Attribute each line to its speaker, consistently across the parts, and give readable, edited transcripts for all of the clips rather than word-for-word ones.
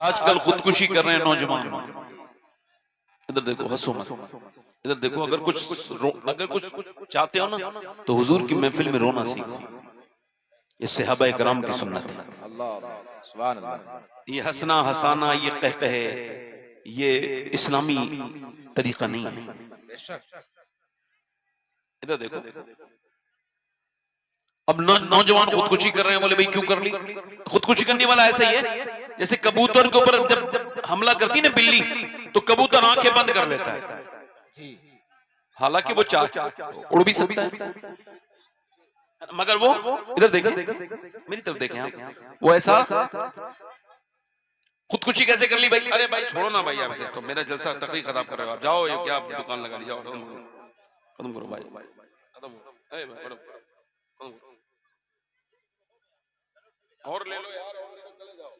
Speaker 1: आजकल खुदकुशी कर रहे हैं नौजवान। इधर देखो, हंसो मत। इधर देखो, अगर कुछ चाहते हो ना तो हुजूर की महफिल में रोना सीखो। ये सहाबा कराम की सुन्नत है। ये हंसना हंसाना, ये कहकहे, ये इस्लामी तरीका नहीं है। इधर देखो, अब नौजवान खुदकुशी कर रहे हैं। बोले भाई क्यों कर ली? खुदकुशी करने वाला ऐसा ही है जैसे कबूतर के ऊपर जब हमला करती ना बिल्ली, तो कबूतर आंखें बंद कर लेता है, हालांकि वो उड़ भी सकता है, मगर वो इधर देखें, मेरी तरफ देखें आप, वो ऐसा खुदकुशी कैसे कर ली भाई? अरे भाई छोड़ो ना भाई, आपसे तो मेरा जलसा तकरीर खराब कर रहे हो आप, जाओ ये क्या दुकान लगा ली, जाओ खत्म करो भाई, खत्म और ले लो यार, और ले लो, चले जाओ।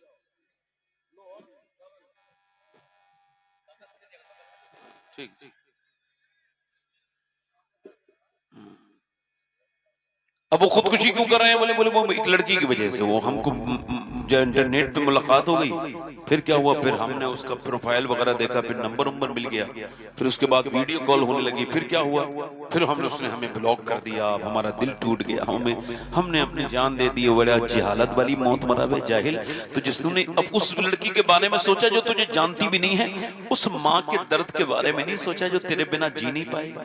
Speaker 1: ठीक। अब वो खुदकुशी क्यों कर रहे हैं? बोले वो एक लड़की की वजह से, वो हमको इंटरनेट पे मुलाकात हो गई, फिर क्या हुआ, फिर हमने उसका प्रोफाइल वगैरह देखा, फिर नंबर मिल गया, फिर उसके बाद वीडियो कॉल होने लगी, फिर क्या हुआ, फिर उसने हमें ब्लॉक कर दिया, हमारा दिल टूट गया, हमने अपनी जान दे दी। बड़ा जहालत वाली मौत मरा है जाहिल। तो जिसने अब उस लड़की के बारे में सोचा जो तुझे जानती भी नहीं है, उस माँ के दर्द के बारे में नहीं सोचा जो तेरे बिना जी नहीं पाएगी।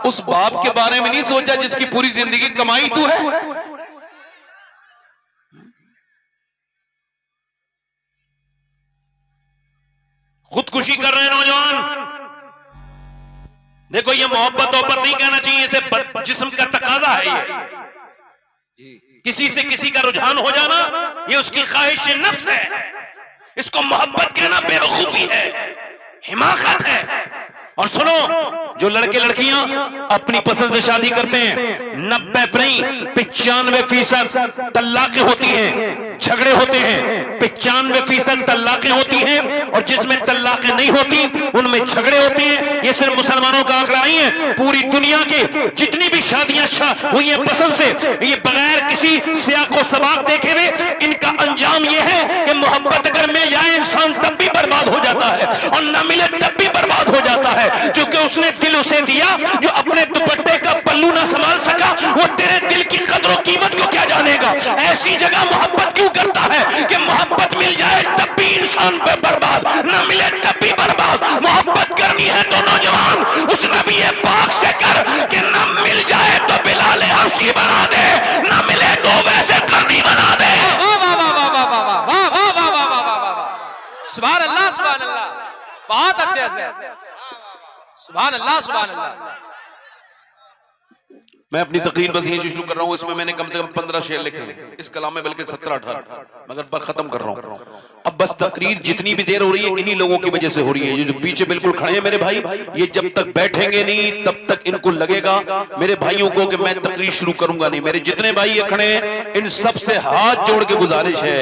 Speaker 1: उस बाप के बारे में नहीं सोचा जिसकी पूरी जिंदगी कमाई तू है। खुदकुशी कर रहे हैं नौजवान। देखो, ये मोहब्बत नहीं कहना चाहिए, इसे जिस्म का तकाजा है। ये किसी से किसी का रुझान हो जाना, ये उसकी ख्वाहिश नफ्स है। इसको मोहब्बत कहना बेवकूफी है, हिमाकत है। और सुनो, जो लड़के लड़कियां अपनी पसंद से शादी करते हैं, 90 नहीं 95% तलाकें होती हैं, झगड़े होते हैं। 95% तलाकें होती हैं, और जिसमें तलाकें नहीं होती उनमें झगड़े होते हैं। ये सिर्फ मुसलमानों का आंकड़ा नहीं है, पूरी दुनिया की जितनी भी शादियां हुई हैं पसंद से, ये बगैर किसी सियाको सबाक देखे हुए, इनका अंजाम ये है कि मोहब्बत अगर मिल जाए इंसान तब भी बर्बाद हो जाता है, और न मिले तब भी बर्बाद हो जाता है। क्योंकि उसने दिल उसे दिया जो अपने दुपट्टे का पल्लू ना संभाल सका, वो तेरे दिल की कदर कीमत को क्या जानेगा। ऐसी जगह मोहब्बत क्यों करता है कि मोहब्बत मिल जाए तब भी इंसान पे बर्बाद, न मिले तब भी बर्बाद। मोहब्बत करनी है तो नौजवान उस नबी पाक से कर कि न मिल जाए तो बिलाल हबशी बना दे, न मिले तो वैसे करनी बना दे।
Speaker 2: सुभान अल्लाह, सुभान अल्लाह, बहुत अच्छे से, सुभान अल्लाह, सुभान अल्लाह।
Speaker 1: मैं अपनी तकरीर बस यही शुरू कर रहा हूँ। इसमें मैंने कम से कम 15 शेर लिखे हैं, इस कलाम में बल्कि 17-18, मगर पर खत्म कर रहा हूँ। अब बस तकरीर जितनी भी देर हो रही है इन्हीं लोगों की वजह से हो रही है। ये जो पीछे बिल्कुल खड़े हैं मेरे भाई, ये जब तक बैठेंगे नहीं तब तक इनको लगेगा मेरे भाइयों को कि मैं तकरीर शुरू करूंगा नहीं। मेरे जितने भाई ये खड़े हैं इन सबसे हाथ जोड़ के गुजारिश है,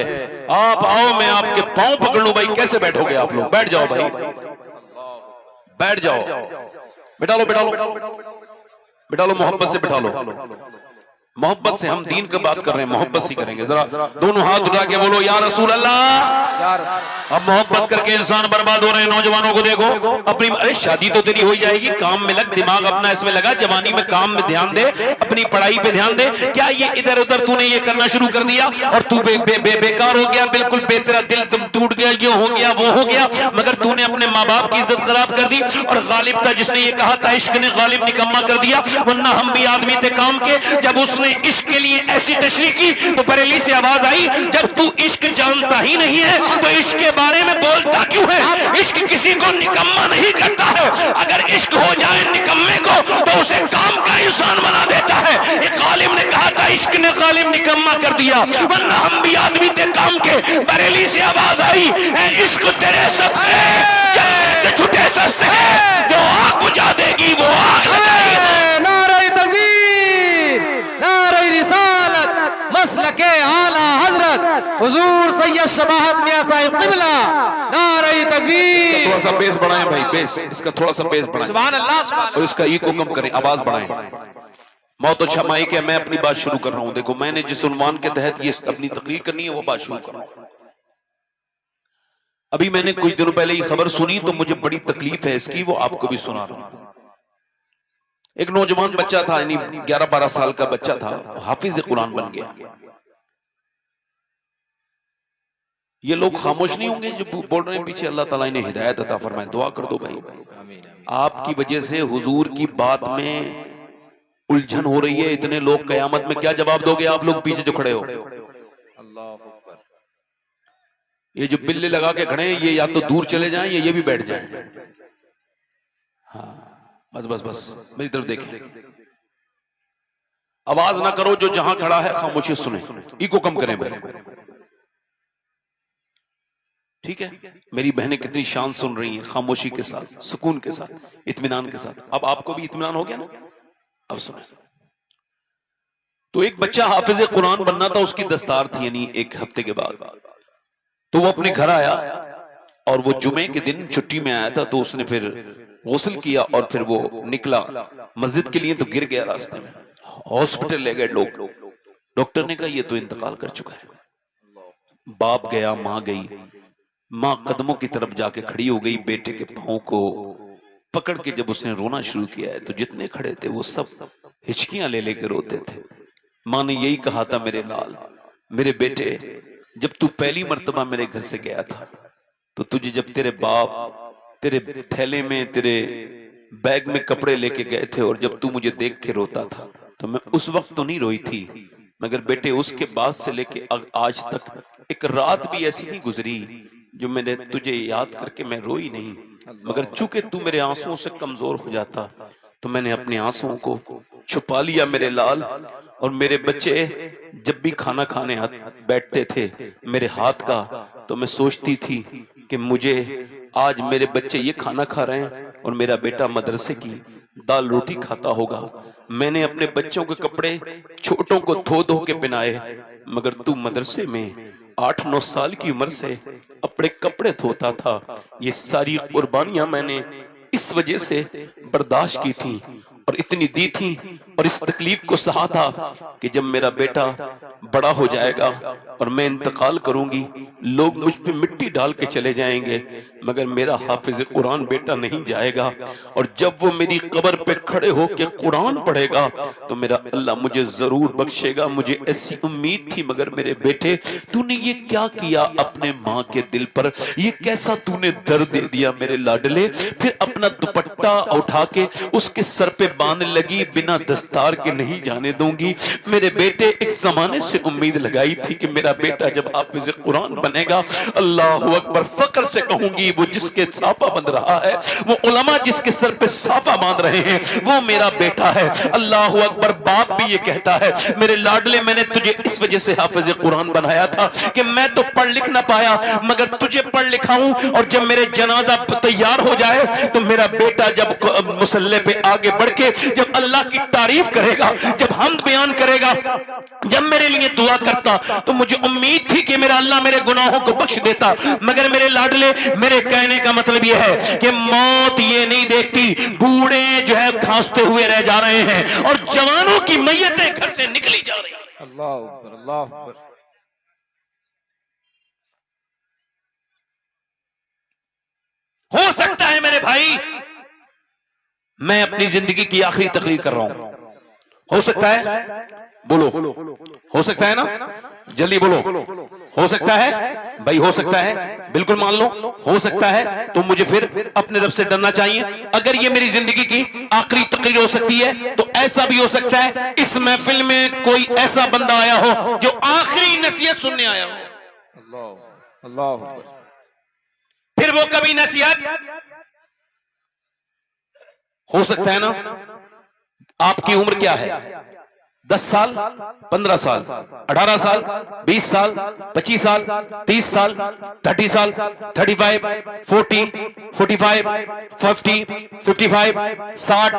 Speaker 1: आप आओ, मैं आपके पांव पकड़ लूं। भाई कैसे बैठोगे आप लोग? बैठ जाओ भाई, बैठ जाओ, बिठा लो बिठा लो बिठा लो, मोहब्बत से बिठा लो। मोहब्बत से हम दीन की बात कर रहे हैं, मोहब्बत से करेंगे। जरा दोनों हाथ उठा के बोलो या रसूल अल्लाह। अब मोहब्बत करके इंसान बर्बाद हो रहे हैं। नौजवानों को देखो, अपनी अरे शादी तो तेरी हो जाएगी, काम में लग, दिमाग अपना इसमें लगा, जवानी में काम में ध्यान दे, अपनी पढ़ाई पे ध्यान दे। क्या ये इधर उधर तूने ये करना शुरू कर दिया और तू बेकार हो गया, बिल्कुल तेरा दिल तुम टूट गया, ये हो गया वो हो गया, मगर तूने अपने माँ बाप की इज्जत खराब कर दी। और गालिब था जिसने ये कहा था, इश्क ने गालिब निकम्मा कर दिया, वरना हम भी आदमी थे काम के। जब उसने इश्क के लिए ऐसी तशरीह की तो बरेली से आवाज आई, जब तू इश्क जानता ही नहीं है तो इश्क के बारे में बोलता क्यों है? इश्क किसी को निकम्मा नहीं करता है, अगर इश्क हो जाए निकम्मे को तो उसे काम का इंसान बना देता है। एक गालिब ने कहा था, इश्क ने गालिब निकम्मा कर दिया, वरना हम भी आदमी थे काम के। बरेली से आवाज आई, इश्क तेरे सस्ते से छुटे सस्ते हैं, जो आग बुझा देगी वो आग लगाएगी।
Speaker 2: मसलके आला हजरत हुजूर सैयद शबाहत मियां साहिब क़िबला, नारे तकबीर।
Speaker 1: थोड़ा सा बेस बढ़ाएं भाई, बेस इसका थोड़ा सा बेस बढ़ाएं,
Speaker 2: सुभान अल्लाह, सुभान
Speaker 1: और इसका इको कम करें, आवाज बढ़ाएं। मौत अच्छा माइक है, मैं अपनी बात शुरू कर रहा हूं। देखो मैंने जिस उन्वान के तहत ये अपनी तकरीर करनी है वो बात शुरू कर रहा हूं। अभी मैंने कुछ दिनों पहले ये खबर सुनी तो मुझे बड़ी तकलीफ है इसकी, वो आपको भी सुना रहा हूं। एक नौजवान बच्चा था, यानी 11-12 साल का बच्चा था, हाफिज कुरान बन गया। ये लोग खामोश नहीं होंगे जो बोल रहे हैं पीछे, अल्लाह ताला इन्हें हिदायत अता फरमाए। दुआ कर दो भाई, आपकी वजह से हुजूर की बात में उलझन हो रही है। इतने लोग, कयामत में क्या जवाब दोगे आप लोग पीछे जो खड़े हो? ये जो बिल्ले लगा के खड़े हैं ये या तो दूर चले जाएं या ये भी बैठ जाएं। हाँ बस बस बस मेरी तरफ देखें, आवाज ना करो। जो जहां खड़ा है खामोशी सुने, इको कम करें भाई, ठीक है? मेरी बहनें कितनी शान सुन रही हैं, खामोशी के साथ, सुकून के साथ, इत्मीनान के साथ। अब आपको भी इत्मीनान हो गया ना? अब सुने। तो एक बच्चा हाफिज कुरान बनना था, उसकी दस्तार थी, यानी एक हफ्ते के बाद। तो वो अपने घर आया और वो जुमे के दिन छुट्टी में आया था, तो उसने फिर गुस्ल किया और फिर वो निकला मस्जिद के लिए, तो गिर गया रास्ते में। हॉस्पिटल ले गए लोग, डॉक्टर ने कहा ये तो इंतकाल कर चुका है। बाप गया, माँ गई, माँ कदमों की तरफ जाके खड़ी हो गई, बेटे के पांव को पकड़ के जब उसने रोना शुरू किया है तो जितने खड़े थे वो सब हिचकियां ले लेके रोते थे। माँ ने यही कहा था, मेरे लाल, मेरे बेटे, जब तू पहली मर्तबा मेरे घर से गया था तो तुझे जब तेरे बाप तेरे थैले में, तेरे बैग में कपड़े लेके गए थे और जब तू मुझे देख के रोता था तो मैं उस वक्त तो नहीं रोई थी, मगर बेटे उसके बाद से लेके आज तक एक रात भी ऐसी नहीं गुजरी जो मैंने तुझे याद करके मैं रोई नहीं। मगर चूंकि तू मेरे आंसुओं से कमजोर हो जाता तो मैंने अपने आंसुओं को छुपा लिया मेरे लाल। और मेरे बच्चे जब भी खाना खाने बैठते थे मेरे हाथ का, तो मैं सोचती थी कि मुझे आज मेरे बच्चे ये खाना खा रहे हैं और मेरा बेटा मदरसे की दाल रोटी खाता होगा। मैंने अपने बच्चों के कपड़े छोटों को धो धो के पहनाए, मगर तू मदरसे में 8-9 साल की उम्र से अपने कपड़े धोता था। ये सारी कुर्बानियां मैंने इस वजह से बर्दाश्त की थी और इतनी दी थी और इस तकलीफ को सहा था कि जब मेरा बेटा बड़ा हो जाएगा और मैं इंतकाल करूंगी, लोग मुझ पे मिट्टी डाल के चले जाएंगे, मगर मेरा हाफिज कुरान बेटा नहीं जाएगा। और जब वो मेरी कब्र पे खड़े होकर कुरान पढ़ेगा तो मेरा अल्लाह मुझे जरूर बख्शेगा। मुझे ऐसी उम्मीद थी, मगर मेरे बेटे तूने ये क्या किया अपने माँ के दिल पर? ये कैसा तूने दर्द दे दिया मेरे लाडले? फिर अपना दुपट्टा उठा के उसके सर पे बांध लगी, बिना दस्तार के नहीं जाने दूंगी। मेरे बेटे, एक जमाने से उम्मीद लगाई थी कि मेरा बेटा जब हाफिज कुरान बनेगा, अल्लाह अकबर, फक्र से कहूंगी, वो जिसके साफा बंध रहा है, वो उलमा जिसके सर पे साफा बांध रहे हैं, वो मेरा बेटा है। अल्लाह अकबर। बाप भी ये कहता है, मेरे लाडले, मैंने तुझे इस वजह से हाफिज कुरान बनाया था कि मैं तो पढ़ लिख ना पाया, मगर तुझे पढ़ लिखा हूं। और जब मेरे जनाजा तैयार हो जाए तो मेरा बेटा जब मुसल्ले पे आगे बढ़ के जब अल्लाह की तारीफ करेगा, जब हमद बयान करेगा, जब मेरे लिए दुआ करता, तो मुझे उम्मीद थी कि मेरा अल्लाह मेरे गुनाहों को बख्श देता। मगर मेरे लाडले, मेरे कहने का मतलब यह है कि मौत ये नहीं देखती, बूढ़े जो है खांसते हुए रह जा रहे हैं और जवानों की मैयतें घर से निकली जा रही हैं।
Speaker 2: अल्लाह अकबर, अल्लाह अकबर।
Speaker 1: हो सकता है मेरे भाई मैं अपनी जिंदगी की आखिरी तकरीर कर रहा हूं, हो सकता है, बोलो, हो सकता है ना? जल्दी बोलो, हो सकता है भाई, हो सकता है, बिल्कुल मान लो हो सकता है। तो मुझे फिर अपने रब से डरना चाहिए। अगर ये मेरी जिंदगी की आखिरी तकरीर हो सकती है तो ऐसा भी हो सकता है इस महफिल में कोई ऐसा बंदा आया हो जो आखिरी नसीहत सुनने आया हो।
Speaker 2: अल्लाह अल्लाह अकबर।
Speaker 1: फिर वो कभी नसीहत, हो सकता है ना? आपकी उम्र क्या है? 10 साल, 15 साल, 18 साल, 20 साल, 25 साल, 30 साल, 30 साल, 35, 40, 45, 50, 55, 60,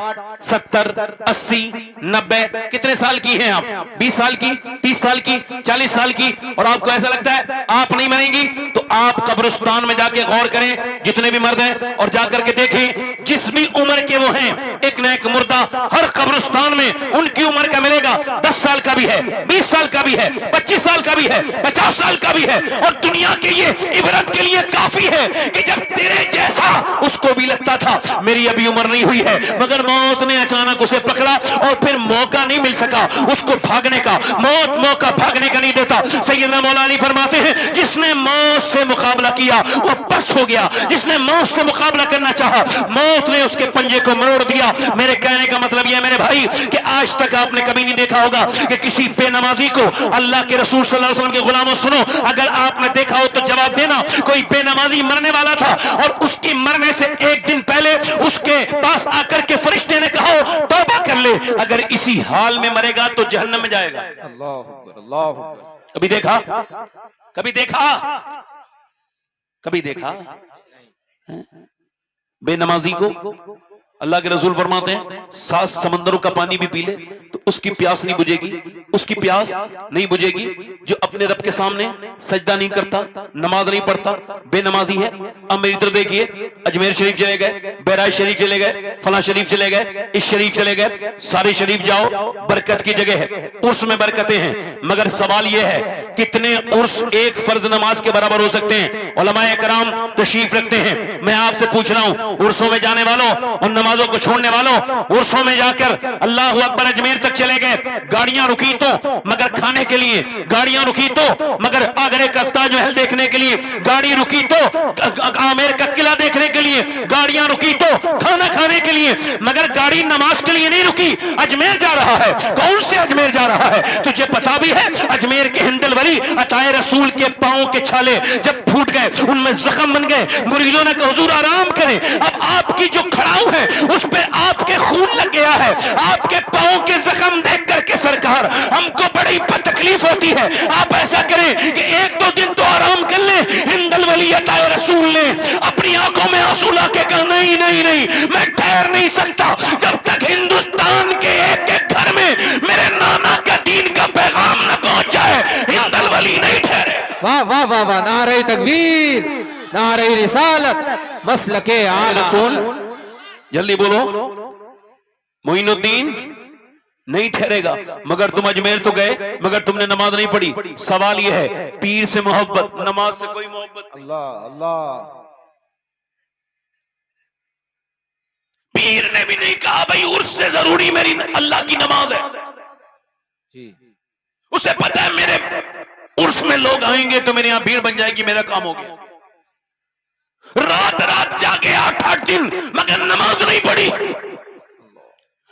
Speaker 1: 70, 80, 90, कितने साल की हैं आप? 20 साल की, 30 साल की, 40 साल की, और आपको ऐसा लगता है आप नहीं मरेंगी? तो आप कब्रिस्तान में जाके गौर करें, जितने भी मर्द हैं, और जाकर के देखें जिस भी उम्र के वो हैं, एक न एक मुर्दा हर कब्रिस्तान में उनकी उम्र का मिलेगा। 10 साल का भी है, 20 साल का भी है, 25 साल का भी है, 50 साल का भी है। और दुनिया के ये इबरत के लिए काफी है कि जब तेरे जैसा उसको भी लगता था मेरी अभी उम्र नहीं हुई है, मगर मौत ने अचानक उसे पकड़ा और फिर मौका नहीं मिल सका उसको भागने का। मौत मौका भागने का नहीं देता। सैयदना मौला अली फरमाते हैं, जिसने मौत से मुकाबला किया वो पस्त हो गया, जिसने मौत से मुकाबला करना चाहा मौत ने उसके पंजे को मरोड़ दिया। मेरे कहने का मतलब यह है मेरे भाई कि आज तक आपने कभी नहीं देखा होगा कि किसी बेनमाजी को अल्लाह के रसूल सल्लल्लाहु अलैहि वसल्लम के गुलामों, सुनो, अगर आपने देखा हो तो जवाब देना। कोई बेनमाजी मरने वाला था और उसकी मरने से एक दिन पहले उसके पास आकर के फरिश्ते ने कहा तौबा कर ले, अगर इसी हाल में मरेगा तो जहन्नम में जाएगा।
Speaker 2: अल्लाह अकबर, अल्लाह अकबर।
Speaker 1: कभी देखा? कभी देखा? कभी देखा बेनमाजी को? अल्लाह के रसूल फरमाते हैं 7 समंदरों का पानी भी पी ले तो उसकी प्यास नहीं बुझेगी, उसकी प्यास नहीं बुझेगी। जो अपने रब के सामने सजदा नहीं करता, नमाज नहीं पढ़ता, बेनमाजी है। अब मेरी तरफ देखिए, अजमेर शरीफ चले गए, बहराइच शरीफ चले गए, फला शरीफ चले गए, इस शरीफ चले गए, सारे शरीफ जाओ, बरकत की जगह है, उर्स में बरकतें हैं। मगर सवाल यह है कितने उर्स एक फर्ज नमाज के बराबर हो सकते हैं? उलमाए कराम तशरीफ रखते हैं। मैं आपसे पूछ रहा हूं, उर्सों में जाने वालों और नमाजों को छोड़ने वालों, उर्सों में जाकर अल्लाह अकबर अजमेर तक चले गए, गाड़ियां रुकी तो मगर खाने के लिए, गाड़ियां रुकी तो मगर आगरे का ताजमहल देखने के लिए, गाड़ी रुकी तो आमेर का किला देखने के लिए, गाड़ियां रुकी तो खाना खाने के लिए, मगर गाड़ी नमाज के लिए नहीं रुकी। अजमेर जा रहा है। कौन से अजमेर जा रहा है? तुझे पता भी है अजमेर के हिंदल वली अताए रसूल के पांव के छाले जब फूट गए, उनमें जख्म बन गए, मुरीदों ने कहा हुजूर आराम करें। अब आपकी जो खड़ाऊ है उस पे आपके खून लग गया है, आपके पांव के जख्म देख करके सरकार हमको बड़ी तकलीफ होती है। आप ऐसा करें कि 1-2 दिन तो आराम कर ले। हिंदल वली अताए रसूल ने अपनी आंखों में आंसू ला के कहा नहीं नहीं नहीं, मैं ठहर नहीं सकता जब तक हिंदुस्तान के एक घर में मेरे नाना का दीन का पैगाम न पहुंच जाए। हिंदल वली नहीं ठहरे।
Speaker 2: वाह वाह वाह वाह, नारे तकबीर, नारे रिसालत, मसलके आला रसूल।
Speaker 1: जल्दी बोलो। मोइनुद्दीन नहीं ठहरेगा। मगर तुम अजमेर तो गए मगर तुमने नमाज नहीं पढ़ी। सवाल यह है पीर से मोहब्बत, नमाज से कोई मोहब्बत नहीं।
Speaker 2: अल्लाह अल्लाह।
Speaker 1: पीर ने भी नहीं कहा भाई उर्स से जरूरी मेरी अल्लाह की नमाज है
Speaker 2: जी।
Speaker 1: उसे पता है मेरे उर्स में लोग आएंगे तो मेरे यहां भीड़ बन जाएगी, मेरा काम हो गया। रात रात जाके 8-8 दिन मगर नमाज नहीं पढ़ी।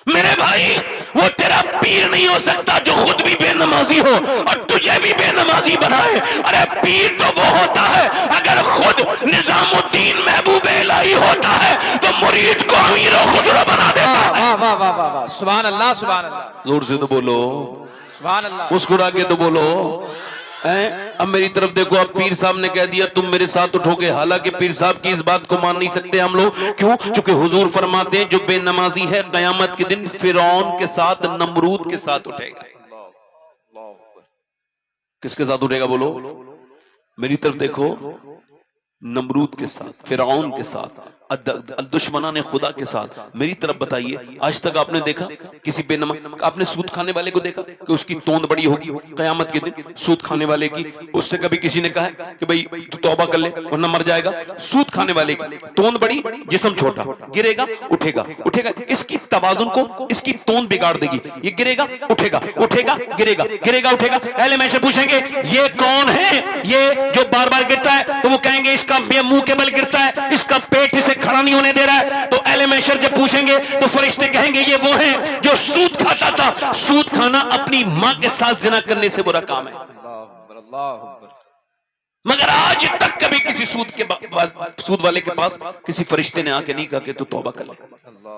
Speaker 1: मेरे भाई वो तेरा पीर नहीं हो सकता जो खुद भी बेनमाजी हो और तुझे भी बेनमाजी बनाए। अरे पीर तो वो होता है अगर खुद निजामुद्दीन महबूब इलाही होता है तो मुरीद को अमीर और खुजरा बना देता है।
Speaker 2: वाह वाह वाह वाह वाह, सुभान अल्लाह सुभान अल्लाह।
Speaker 1: जोर से तो बोलो,
Speaker 2: सुभान अल्लाह।
Speaker 1: मुस्कुरा के तो बोलो। अब मेरी तरफ देखो, अब पीर साहब ने कह दिया तुम मेरे साथ उठोगे। हालांकि पीर साहब की इस बात को मान नहीं सकते हम लोग। क्यों? क्योंकि हुजूर फरमाते हैं जो बेनमाजी है कयामत के दिन फिरौन के साथ, नमरूद के साथ उठेगा। किसके साथ उठेगा बोलो? मेरी तरफ देखो, नमरूद के साथ, फिरौन के साथ, दुश्मना ने खुदा के साथ। मेरी तरफ बताइए, आज तक आपने देखा किसी बेनमाज, आपने सूद खाने वाले को देखा कि उसकी तोंद बड़ी होगी कयामत के दिन? सूद खाने वाले की उससे कभी किसी ने कहा है कि भाई तू तौबा कर ले वरना मर जाएगा? सूद खाने वाले की तोंद बड़ी, जिस्म छोटा, गिरेगा उठेगा, उठेगा। इसकी तवाजुन को इसकी तोंद बिगाड़ देगी। ये गिरेगा उठेगा, उठेगा गिरेगा, गिरेगा उठेगा। पहले मैं से पूछेंगे ये कौन है ये जो बार बार गिरता है? तो वो कहेंगे इसका मुंह के बल गिरता है, इसका पेट इसे खड़ा नहीं होने दे रहा है। तो एले मैशर जब पूछेंगे तो फरिश्ते कहेंगे ये वो है जो सूद खाता था। सूद खाना अपनी मां के साथ जिना करने से बुरा काम है। मगर आज तक कभी किसी सूद वाले के पास किसी फरिश्ते ने आके नहीं कहा कि तू तौबा कर ले।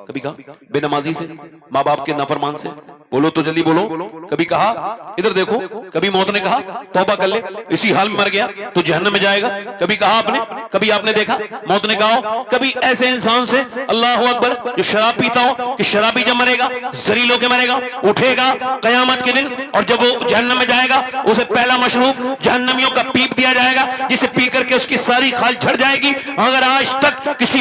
Speaker 1: कभी कहा बेनमाजी से, माँ बाप के नाफरमान से, बोलो तो जल्दी बोलो। कभी कहा, इधर देखो, कभी मौत ने कहा तौबा कर ले, इसी हाल में मर गया तो जहन्नम में जाएगा? कभी कहा आपने? कभी आपने देखा मौत ने कहा हो? कभी ऐसे इंसान से, अल्लाह अकबर, जो शराब पीता हो, कि शराबी जब मरेगा जरील होकर मरेगा, उठेगा कयामत के दिन, और जब वो जहन्नम में जाएगा उसे पहला मशरूब जहन्नमियों का पीप दिया जाएगा, जिसे पी करके उसकी सारी खाल झड़ जाएगी। अगर आज तक किसी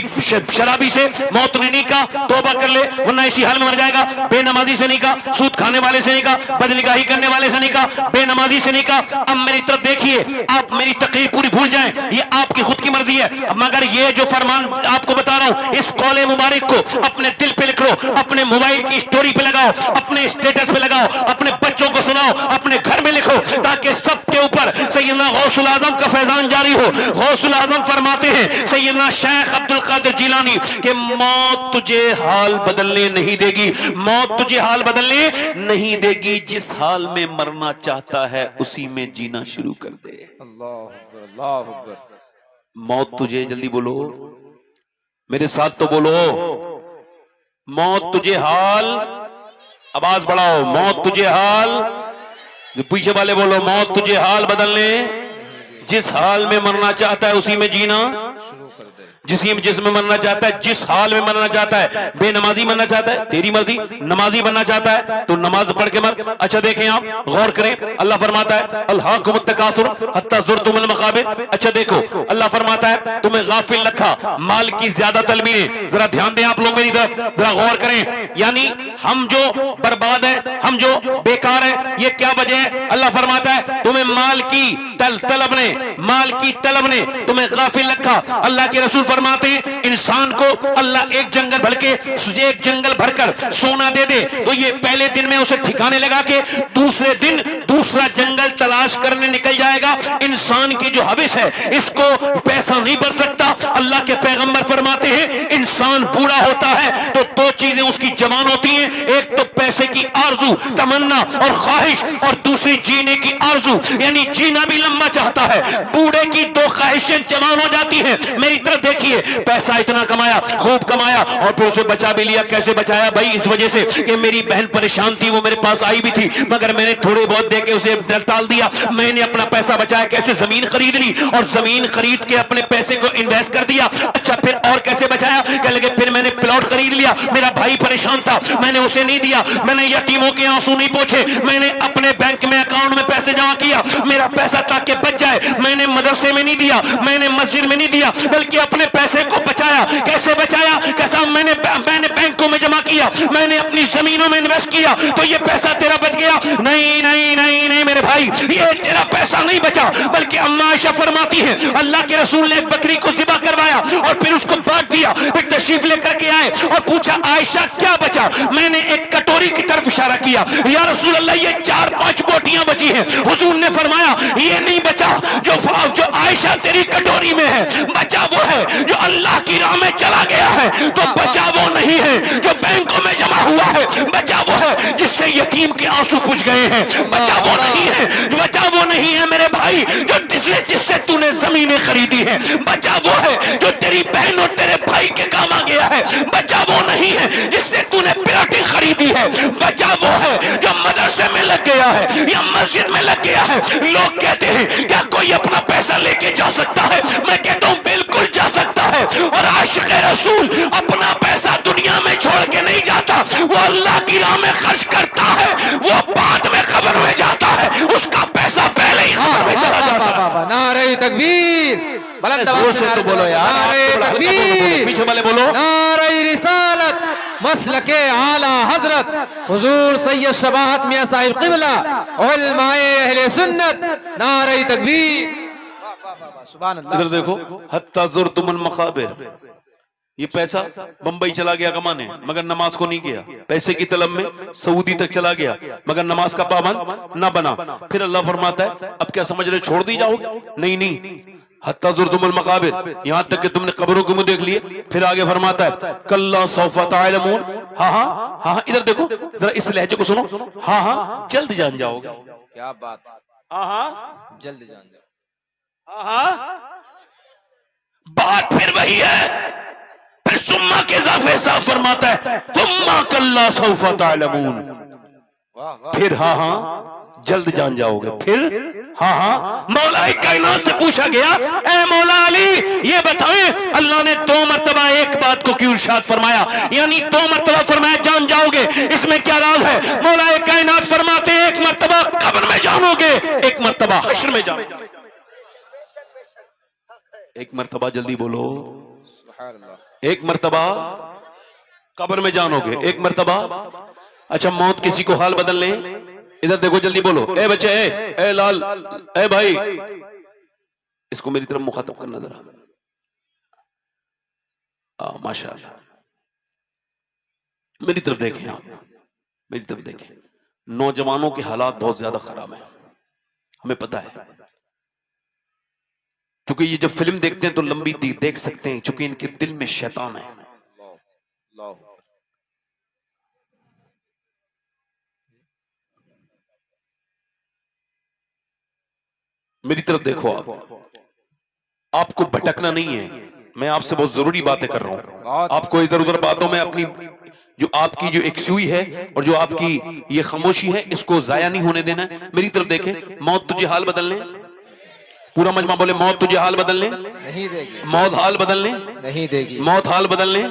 Speaker 1: शराबी से मौत ने नहीं कहा तौबा कर ले वरना इसी हाल में मर जाएगा, बेनमाजी से नहीं कहा, सूद खाने वाले से नहीं कहा, बदनिगाही करने वाले से नहीं कहा, बेनमाजी से नहीं कहा। अब मेरी तरफ देखिए, आप मेरी तकरीर पूरी भूल जाएं, ये आपकी खुद की मर्जी है, मगर ये जो फरमान आपको बता रहा हूं, इस कौले मुबारक को अपने दिल पे लिख लो, अपने मोबाइल की स्टोरी पे लगाओ, अपने स्टेटस पे लगाओ, अपने बच्चों को सुनाओ, अपने घर में लिखो, ताकि सबके ऊपर सैयदना गौसुल आजम का फैजान जारी हो। गौसुल आजम फरमाते हैं सैयदना शेख अब्दुल कादिर जिलानी कि मौत तुझे हाल बदलने नहीं देगी, मौत तुझे हाल बदलने नहीं देगी, जिस हाल में मरना चाहता है उसी में जीना शुरू कर दे।
Speaker 2: अल्लाह अकबर, अल्लाह अकबर।
Speaker 1: मौत तुझे, जल्दी बोलो मेरे साथ तो बोलो, मौत तुझे हाल, आवाज बढ़ाओ, मौत तुझे हाल, जो पीछे वाले बोलो, मौत तुझे हाल बदलने, जिस हाल में मरना चाहता है उसी में जीना
Speaker 2: शुरू कर दे।
Speaker 1: जिसमें मरना चाहता है, जिस हाल में मरना चाहता है, बेनमाजी बनना चाहता है तेरी मर्जी, नमाजी बनना चाहता है तो नमाज पढ़ के मर। अच्छा देखें आप, गौर करें, अल्लाह फरमाता है अल्हाकुमुत तकासुर हत्ता ज़ुरतुमुल मक़ाबिर। अच्छा देखो, अल्लाह फरमाता है तुम्हें गाफिल रखा माल की ज्यादा तलबी ने। जरा ध्यान दें आप लोग मेरी तरफ, जरा गौर करें, यानी हम जो बर्बाद है, हम जो बेकार है, ये क्या वजह है? अल्लाह फरमाता है तुम्हें माल की तलब ने, माल की तलब ने तुम्हें गाफिल रखा। अल्लाह के रसूल फरमाते हैं इंसान को अल्लाह एक जंगल भर के, एक जंगल भरकर सोना दे दे तो ये पहले दिन में उसे ठिकाने लगा के दूसरे दिन दूसरा जंगल तलाश करने निकल जाएगा। इंसान की जो हविस है इसको पैसा नहीं बढ़ सकता। अल्लाह के पैगंबर फरमाते हैं इंसान बूढ़ा होता है तो दो चीजें उसकी जवान होती हैं, एक तो पैसे की आरजू, तमन्ना और ख्वाहिश, और दूसरी जीने की आरजू, यानी जीना भी लंबा चाहता है। बूढ़े की दो ख्वाहिशें जवान हो जाती हैं। मेरी तरफ देखिए, पैसा इतना कमाया, खूब कमाया, और फिर उसे बचा भी लिया। कैसे बचाया भाई? इस वजह से कि मेरी बहन परेशान थी, वो मेरे पास आई भी थी, मगर मैंने थोड़े बहुत देके उसे टाल दिया। मैंने अपना पैसा बचाया, कैसे? जमीन खरीद ली, और जमीन खरीद के अपने पैसे को इन्वेस्ट कर दिया। अच्छा फिर और कैसे बचाया? कह लगे फिर मैंने प्लॉट खरीद लिया, मेरा भाई परेशान था, मैंने उसे नहीं दिया, मैंने यतीमों के आंसू नहीं पोंछे, मैंने अपने बैंक में अकाउंट में पैसे जमा किया, मेरा पैसा ताकि बच जाए। मैंने मदरसे में नहीं दिया, मैंने मस्जिद में नहीं दिया, बल्कि अपने पैसे को बचाया। कैसे बचाया? कैसा? मैंने बैंकों में जमा किया, मैंने अपनी जमीनों में इन्वेस्ट किया, तो ये पैसा तेरा बच गया। नहीं नहीं नहीं नहीं मेरे भाई, ये तेरा पैसा नहीं बचा, बल्कि अम्मा आयशा फरमाती है अल्लाह के रसूल ने एक बकरी को ज़िबा करवाया और फिर उसको बांट दिया। फिर तशरीफ लेकर के आए और पूछा आयशा क्या बचा? मैंने एक कटोरी की तरफ इशारा किया, या रसूल अल्लाह ये 4-5 बोटियां बची हैं। हुजूर ने फरमाया ये नहीं बचा जो आयशा तेरी कटोरी में है, बचा वो है जो अल्लाह की राह में चला गया है, तो बचा वो नहीं है जो बैंकों में जमा हुआ है, बचा वो है जिससे यतीम के आंसू पूछ गए हैं, बचा वो नहीं है, बचा वो नहीं है मेरे भाई जो जिससे तूने जमीनें खरीदी है, बचा वो है जो तेरी बहन और तेरे भाई के काम आ गया है, बचा वो नहीं है जिससे तूने प्लॉटिंग खरीदी है, बचा वो है जो मदरसे में लग गया है या मस्जिद में लग गया है। लोग कहते हैं क्या कोई अपना पैसा लेके जा सकता है? मैं कहता हूं बिल्कुल जा सकता है, और आशिक़ रसूल अपना पैसा दुनिया में छोड़ के नहीं जाता, वो अल्लाह की राह में खर्च करता है, वो बाद में खबर में जाता है, उसका पैसा पहले ही खबर में चला जाता है।
Speaker 2: नारे तकबीर, बुलंद आवाज से तो बोलो यार, नारे तकबीर,
Speaker 1: पीछे वाले बोलो,
Speaker 2: नारे रिसालत, मसलके आला हजरत हुजूर सैयद शबाहत मियां साहिब क़िबला उलमाए अहले सुन्नत, नारे तकबीर। सुभान अल्लाह।
Speaker 1: इधर देखो, हत्ता ज़ुरतुमुल मक़ाबिर, ये पैसा बंबई चला गया कमाने, मगर नमाज को नहीं किया। पैसे की तलब में सऊदी तक चला गया, मगर नमाज का पाबंद ना बना। फिर अल्लाह फरमाता है अब क्या समझ रहे, छोड़ दी जाओगे? नहीं नहीं, हत्ता ज़ुरतुमुल मक़ाबिर, यहां तक कि तुमने कब्रों को मुंह देख लिए। फिर आगे फरमाता है कल्ला सौफ़ा तअलमून, हाँ हाँ हाँ, इधर देखो जरा, इस लहजे को सुनो, हाँ हाँ जल्द जान जाओगे।
Speaker 2: क्या बात,
Speaker 1: हाँ हाँ
Speaker 2: जल्द जान जाओ,
Speaker 1: हाँ हाँ, बात फिर वही है। फिर सुम्मा के इजाफे साफ फरमाता है सुम्मा कल्ला सौफ़ा तअलमून, फिर हाँ हाँ जल्द जान जाओगे, फिर हाँ हाँ। मौला कायनात से पूछा गया, ए मौला अली ये बताएं अल्लाह ने 2 मरतबा एक बात को क्यों इरशाद फरमाया, यानी 2 मरतबा फरमाया जान जाओगे, इसमें क्या राज है? मौला कायनात फरमाते हैं 1 मरतबा कब्र में जानोगे, 1 मरतबा हश्र में जानोगे। 1 मरतबा जल्दी बोलो, 1 मरतबा कब्र में जानोगे, 1 मरतबा। अच्छा मौत किसी को हाल बदल ले, इधर देखो जल्दी बोलो, ए बच्चे, ए लाल, ए भाई, इसको मेरी तरफ मुखातब करना जरा। माशाअल्लाह, मेरी तरफ देखें आप, मेरी तरफ देखें। नौजवानों के हालात बहुत ज्यादा खराब हैं, हमें पता है, क्योंकि ये जब फिल्म देखते हैं तो लंबी देख सकते हैं, क्योंकि इनके दिल में शैतान है। मेरी तरफ देखो आपको भटकना नहीं है, मैं आपसे बहुत जरूरी बातें कर रहा हूं। आपको इधर उधर बातों में अपनी जो आपकी जो एक सुई है और जो आपकी ये खामोशी है, इसको जाया नहीं होने देना है। मेरी तरफ देखें, मौत तुझे हाल बदलने, पूरा मजमा बोले मौत तुझे हाल बदलने
Speaker 2: नहीं देगी,
Speaker 1: मौत हाल बदलने
Speaker 2: नहीं देगी,
Speaker 1: मौत हाल बदलने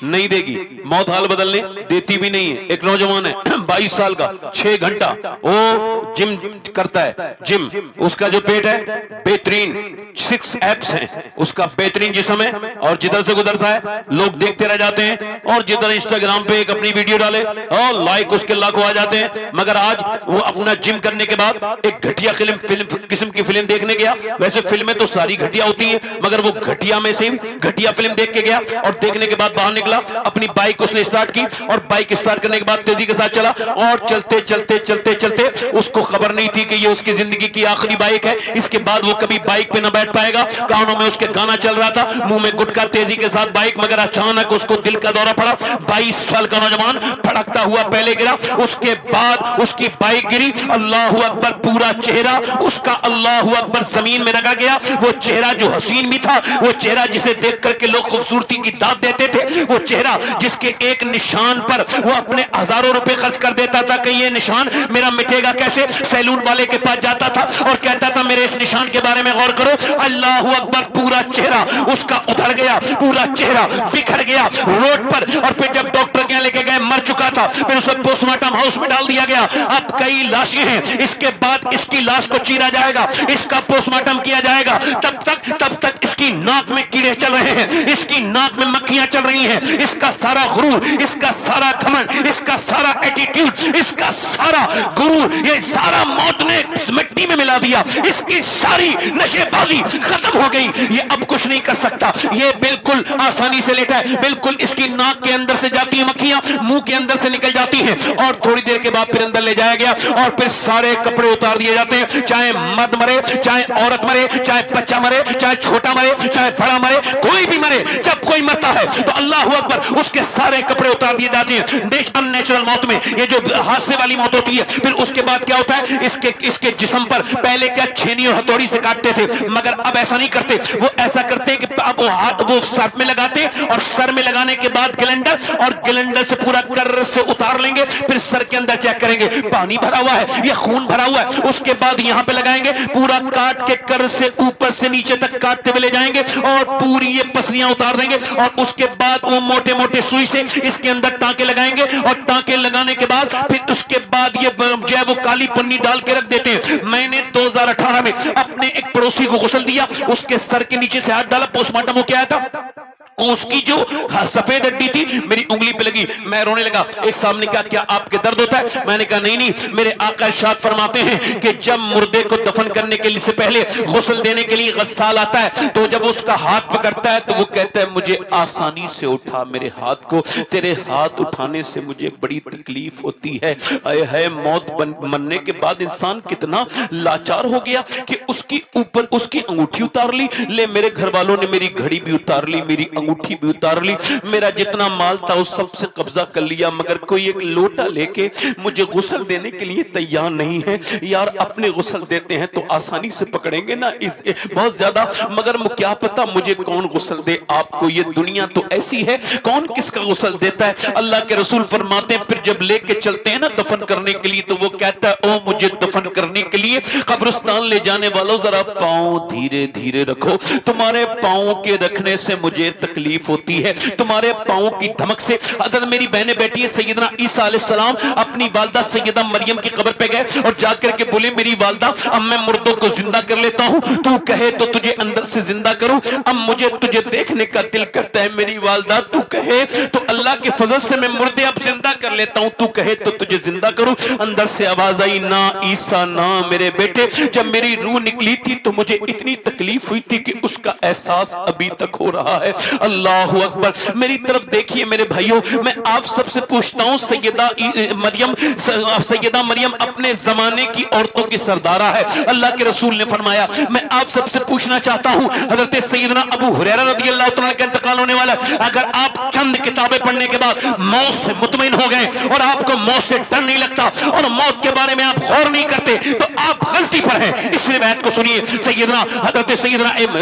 Speaker 1: नहीं देगी, मौत हाल बदलने देती भी नहीं है। एक नौजवान है 22 साल का, 6 घंटा वो जिम करता है, जिम, उसका जो पेट है बेहतरीन, 6 एब्स हैं, उसका बेहतरीन जिस्म है, और जिधर से गुजरता है लोग देखते रह जाते हैं, और जिधर इंस्टाग्राम पे एक अपनी वीडियो डाले और लाइक उसके लाखों आ जाते हैं। मगर आज वो अपना जिम करने के बाद एक घटिया फिल्म किस्म की फिल्म देखने गया। वैसे फिल्में तो सारी घटिया होती है, मगर वो घटिया में से घटिया फिल्म देख के गया, और देखने के बाद बाहर निकला, अपनी बाइक उसने स्टार्ट की, और बाइक स्टार्ट करने के बाद तेजी के साथ चला, और चलते चलते चलते चलते उसको खबर नहीं थी कि ये उसकी जिंदगी की आखिरी बाइक है, इसके बाद वो कभी बाइक पे न बैठ पाएगा। कानों में उसके गाना चल रहा था, मुंह में गुटखा, तेजी के साथ बाइक, मगर अचानक उसको दिल का दौरा पड़ा। 22 साल का नौजवान फड़कता हुआ पहले गिरा, उसके बाद उसकी बाइक गिरी, अल्लाहू अकबर, पूरा चेहरा उसका अल्लाहू अकबर जमीन में रखा गया। वो चेहरा जो हसीन भी था, वो चेहरा जिसे देख करके लोग खूबसूरती की दाद देते थे, वो चेहरा जिसके एक निशान पर वो अपने हजारों रुपए खर्च कर देता था कि ये निशान मेरा मिटेगा कैसे। सैलून वाले के पास जाता था और कहता था मेरे इस निशान के बारे में गौर करो। अल्लाहू अकबर, पूरा चेहरा उसका उधड़ गया, पूरा चेहरा बिखर गया रोड पर। और फिर जब डॉक्टर के लेके गए, मर चुका था, फिर उसे पोस्टमार्टम हाउस में डाल दिया गया। अब कई लाशें हैं, इसके बाद इसकी लाश को चीरा जाएगा, इसका पोस्टमार्टम किया जाएगा। तब तक इसकी नाक में कीड़े चल रहे हैं, इसकी नाक में मक्खियां चल रही हैं, इसका सारा गुरूर, इसका सारा घमंड, इसका सारा एटीट्यूड, इसका सारा गुरूर, ये सारा मौत ने मिट्टी में मिला दिया। इसकी सारी नशेबाजी खत्म हो गई, ये अब कुछ नहीं कर सकता, ये बिल्कुल आसानी से लेटा है। बिल्कुल इसकी नाक के अंदर से जाती है मक्खियां, मुंह के अंदर से निकल जाती हैं, और थोड़ी देर के बाद फिर अंदर ले जाया गया, और फिर सारे कपड़े उतार दिए जाते हैं। चाहे मर्द मरे, चाहे औरत मरे, चाहे बच्चा मरे, चाहे छोटा मरे, चाहे बड़ा मरे, कोई भी मरे, जब कोई मरता है तो अल्लाहू अकबर उसके सारे कपड़े उतार दिए जाते हैं। अननेचुरल मौत में ये जो हादसे वाली मौत होती है, फिर उसके बाद क्या होता है, इसके जिस्म पर पहले क्या छेनी और हथौड़ी से काटते थे, मगर अब ऐसा नहीं करते। वो ऐसा करते हैं कि अब वो हाथ वो सर में लगाते, और सर में लगाने के बाद कैलेंडर, और कैलेंडर से पूरा कर से उतार लेंगे, फिर सर के अंदर चेक करेंगे पानी भरा हुआ है या खून भरा हुआ है। उसके बाद यहाँ पे लगाएंगे, पूरा काट के कर से ऊपर से नीचे तक काटते हुए ले जाएंगे, और पूरी ये पसलियां उतार देंगे, और उसके बाद वो मोटे मोटे सुई से इसके अंदर टांके लगाएंगे, और टांके लगाने के बाद फिर उसके बाद ये जो है वो काली पन्नी डाल के रख देते हैं। मैंने 2018 में अपने एक पड़ोसी को गुस्ल दिया, उसके सर के नीचे से हाथ डाला, पोस्टमार्टम हो के आया था, उसकी जो सफेद हड्डी थी मेरी उंगली पे लगी, मैं रोने लगा। एक सामने कहा क्या आपके दर्द होता है? मैंने कहा नहीं, मेरे आका इरशाद फरमाते हैं कि जब मुर्दे को दफन करने के लिए से पहले गुस्ल देने के लिए गस्साल आता है, तो जब उसका हाथ पकड़ता है तो वो कहता है मुझे आसानी से उठा मेरे हाथ को, तेरे हाथ उठाने से मुझे बड़ी तकलीफ होती है। है मौत मरने के बाद इंसान कितना लाचार हो गया कि उसकी ऊपर उसकी अंगूठी उतार ली, ले मेरे घर वालों ने मेरी घड़ी भी उतार ली, मेरी अंगूठी भी उतार ली, मेरा जितना माल था उस सब से कब्जा कर लिया, मगर कोई एक लोटा लेके मुझे गुस्ल देने के लिए तैयार नहीं है। यार अपने गुस्ल देते हैं तो आसानी से पकड़ेंगे ना बहुत ज्यादा, मगर क्या पता मुझे कौन गुस्ल दे। आपको ये दुनिया तो ऐसी है, कौन किसका गुस्ल देता है। अल्लाह के रसूल फरमाते हैं फिर जब लेके चलते हैं ना दफन करने के लिए, तो वो कहता है ओ मुझे दफन करने के लिए कब्रिस्तान ले जाने वालों जरा पांव धीरे धीरे रखो, तुम्हारे पांव के रखने से मुझे तकलीफ होती है, तुम्हारे पांव की धमक से। अगर मेरी बहनें बैठी है, सैयदना ईसा अलैहिस्सलाम अपनी वालदा सैयदा मरियम की कब्र पे गए और जाकर के बोले मेरी वालदा अब मैं मुर्दों को जिंदा कर लेता हूं, तू कहे तो तुझे अंदर से जिंदा करूं, अब मुझे तुझे देखने का दिल करता है मेरी वालदा, तू कहे तो अल्लाह के फजल से मैं मुर्दे अब जिंदा कर लेता हूं, तू कहे तो तुझे जिंदा करूं। अंदर से आवाज आई ना ईसा ना मेरे बेटे, जब मेरी रूह निकली थी तो मुझे इतनी तकलीफ हुई थी कि उसका एहसास अभी तक हो रहा है। अल्लाह अकबर। मेरी तरफ देखिए मेरे भाइयों, मैं आप सबसे पूछता हूं, सैयदा मरियम अपने जमाने की औरतों की सरदारा है। अल्लाह के रसूल ने फरमाया मैं आप सबसे पूछना चाहता हूं, हजरत सैयदना अबू हुरैरा रज़ियल्लाहु तआला का इंतकाल होने वाला, अगर आप चंद किताबें पढ़ने के बाद मौत से मुतमईन हो गए और आपको मौत से डर नहीं लगता और मौत के बारे में आप गौर नहीं करते तो आप गलती पर हैं। इस रिवायत को सुनिए,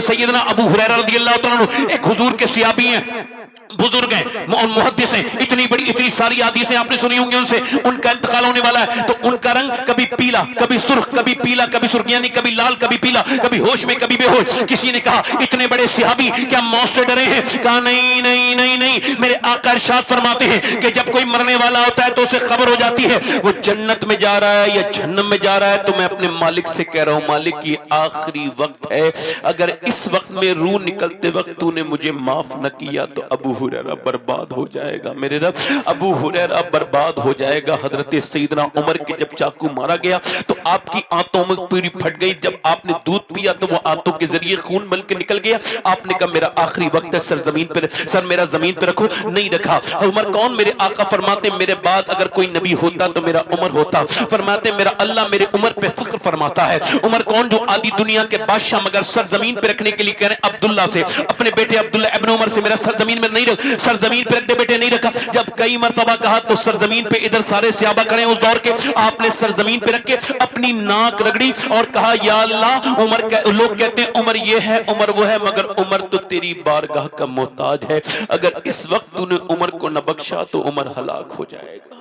Speaker 1: सैयदना अबू हुरैरा रज़ियल्लाहु तआला एक हुजूर के सहाबी हैं, बुजुर्ग हैं, मुहद्दिस हैं, इतनी सारी हदीसें आपने सुनी होंगी उनसे। उनका इंतकाल होने वाला है तो उनका रंग कभी पीला कभी सुर्ख, कभी पीला कभी सुर्ख, यानी कभी लाल कभी पीला, कभी होश में कभी बेहोश। किसी ने कहा इतने बड़े सहाबी क्या मौत से डरे हैं? कहा नहीं नहीं नहीं नहीं, मेरे आका इरशाद फरमाते हैं कि जब कोई मरने वाला होता है तो उसे खबर हो जाती है वो जन्नत में जा रहा है या जहन्नम में जा रहा है। तो मैं अपने मालिक से कह रहा हूं, मालिक ये आखिरी वक्त है, अगर इस वक्त में रूह निकलते वक्त तूने मुझे माफ न किया तो अबू हुरैरा बर्बाद हो जाएगा। मेरे रब, अबू हुरैरा बर्बाद हो जाएगा। हजरत सैयदना उमर के जब चाकू मारा गया तो आपकी आंतों में पूरी फट गई। जब आपने दूध पिया तो वो आंतों के जरिए खून बन के निकल गया। आपने कहा मेरा आखिरी वक्त है, सर मेरा जमीन पे रखो, नहीं रखा। उमर कौन? मेरे आका फरमाते मेरे बाद अगर कोई नबी होता तो मेरा उमर होता। फरमाते मेरा अल्लाह मेरे उमर पे फख्र फरमाता है। उमर कौन? जो आदि दुनिया के बादशाह मगर सर जमीन पे रखने के लिए कह रहे हैं अब्दुल्ला से, अपने बेटे अब्दुल्ला इब्न उमर से, मेरा सर जमीन में नहीं रख, सर जमीन पे रख दे बेटे, नहीं रखा। जब कई मर्तबा कहा तो सर जमीन पे, इधर सारे सहाबा खड़े उस दौर के, आपने सर जमीन पे रख के अपनी नाक रगड़ी और कहा या अल्लाह। लोग कहते हैं उमर ये है उमर वो है, मगर उमर तो तेरी बारगाह का मोहताज है। अगर इस वक्त तूने उमर को न बख्शा तो उमर हलाक हो जाएगा,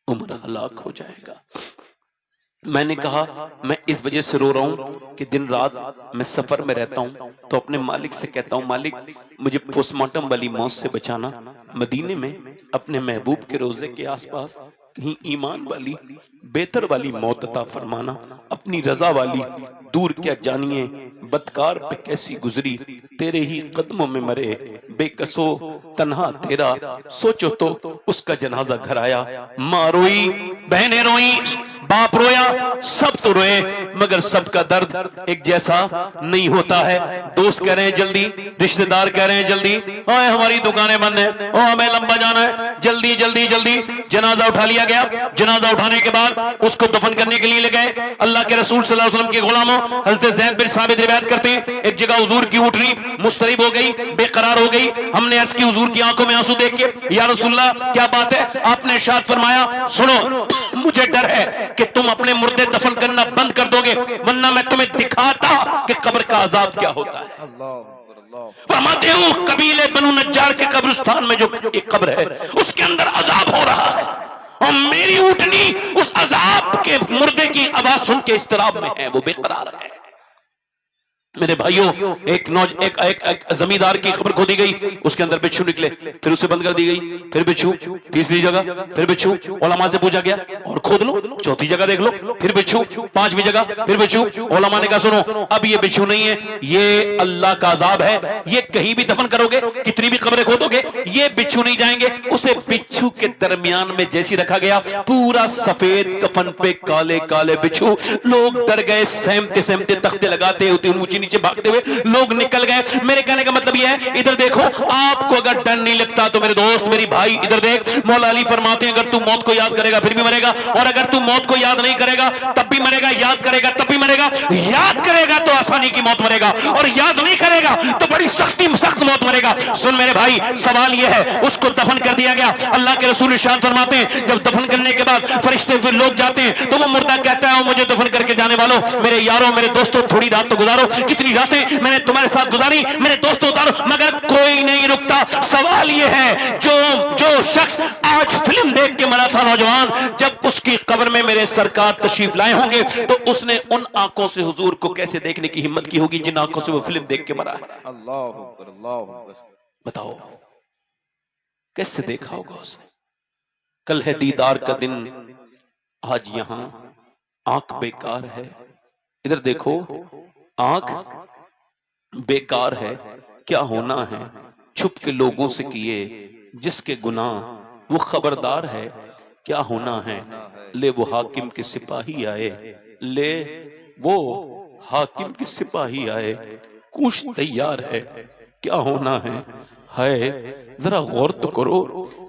Speaker 1: उमर हलाक हो जाएगा। मैंने कहा मैं इस वजह से रो रहा हूं कि दिन रात मैं सफर में रहता हूं तो अपने मालिक से कहता हूं मालिक मुझे पोस्टमार्टम वाली मौत से बचाना, मदीने में अपने महबूब के रोजे के आसपास कहीं ईमान वाली बेहतर वाली मौत अता फरमाना, अपनी रजा वाली दूर क्या जानिए बदकार पे कैसी गुजरी, तेरे ही कदमों में मरे बेकसो तन्हा तेरा, सोचो तो उसका जनाजा घर आया। माँ रोई, बहनें रोई, बाप रोया, सब तो रोए, मगर सबका दर्द एक जैसा नहीं होता है। दोस्त कह रहे हैं जल्दी, रिश्तेदार कह रहे हैं जल्दी, ओए हमारी दुकानें बंद हैं, ओ हमें लंबा जाना है, जल्दी जल्दी जल्दी। जनाजा उठा लिया गया। जनाजा उठाने के बाद उसको दफन करने के लिए ले गए। अल्लाह के रसूल सल्लल्लाहु अलैहि वसल्लम के गुलामों हज़रत ज़ैद बिन साबित रिवायत करते हैं एक जगह हुजूर की ऊँटनी मुस्तरिब हो गई, बेकरार हो गई। हमने अर्ज़ की हुजूर की आंखों में आंसू देख के या रसूलल्लाह क्या बात है? आपने इरशाद फरमाया सुनो मुझे डर है कि तुम अपने मुर्दे दफन करना बंद कर दोगे, वरना मैं तुम्हें दिखाता कि कब्र का अजाब क्या होता है। फरमाते हो कबीले बनु नज्जार के कब्रिस्तान में जो एक कब्र है उसके अंदर अजाब हो रहा है और मेरी ऊँटनी उस अजाब के मुर्दे की आवाज सुन के इस्तराब में है, वो बेकरार है। मेरे भाइयों एक जमींदार की खबर खोदी गई, उसके अंदर बिच्छू निकले, फिर उसे बंद कर दी गई, फिर बिच्छू, तीसरी जगह फिर बिच्छू, उलमा से पूछा गया और खोद लो, चौथी जगह देख लो, फिर बिच्छू, पांचवी जगह फिर बिच्छू। उलमा ने कहा सुनो अब ये बिच्छू नहीं है, ये अल्लाह का अजाब है, ये कहीं भी दफन करोगे कितनी भी खबरें खोदोगे ये बिच्छू नहीं जाएंगे। उसे बिच्छू के दरमियान में जैसी रखा गया, पूरा सफेद कफन पे काले काले बिच्छू। लोग डर गए, सहमते सहमते तख्ते लगाते ऊंची नीचे भागते हुए लोग निकल गए। मेरे कहने का मतलब यह है इधर देखो, आपको अगर डर नहीं लगता तो मेरे दोस्त मेरी भाई इधर देख, मौला अली फरमाते हैं अगर तू मौत को याद करेगा फिर भी मरेगा, और अगर तू मौत को याद नहीं करेगा तब भी मरेगा, याद करेगा तब भी मरेगा, याद करेगा तो आसानी की मौत मरेगा, और याद नहीं करेगा तो बड़ी सख्त मौत मरेगा। सुन मेरे भाई, सवाल यह है, उसको दफन कर दिया गया। अल्लाह के रसूल इरशाद फरमाते हैं, जब दफन करने के बाद फरिश्ते फिर लोग जाते हैं तो वो मुर्दा कहता है, मुझे दफन करके जाने वालों, मेरे यारों, मेरे दोस्तों, थोड़ी रात तो गुजारो, कितनी रातें मैंने तुम्हारे साथ गुजारी, मेरे दोस्तों उतारो, मगर कोई नहीं रुकता। सवाल यह है, जो शख्स आज फिल्म देख के मरा था नौजवान, जब उसकी कब्र में मेरे सरकार तशरीफ लाए होंगे तो उसने उन आंखों से हुजूर को कैसे देखने की हिम्मत की होगी जिन आंखों से वो फिल्म देख के मरा है।
Speaker 2: अल्लाह अकबर, अल्लाह अकबर।
Speaker 1: बताओ कैसे देखा होगा उसने। कल है दीदार का दिन, आज यहां आंख बेकार है। इधर देखो, आंख बेकार है, क्या होना है छुप के लोगों से किए जिसके गुनाह वो खबरदार है, क्या होना है। ले वो हाकिम के सिपाही आए, ले वो हाकिम के सिपाही आए, कुछ तैयार है, क्या होना है। जरा गौर तो करो,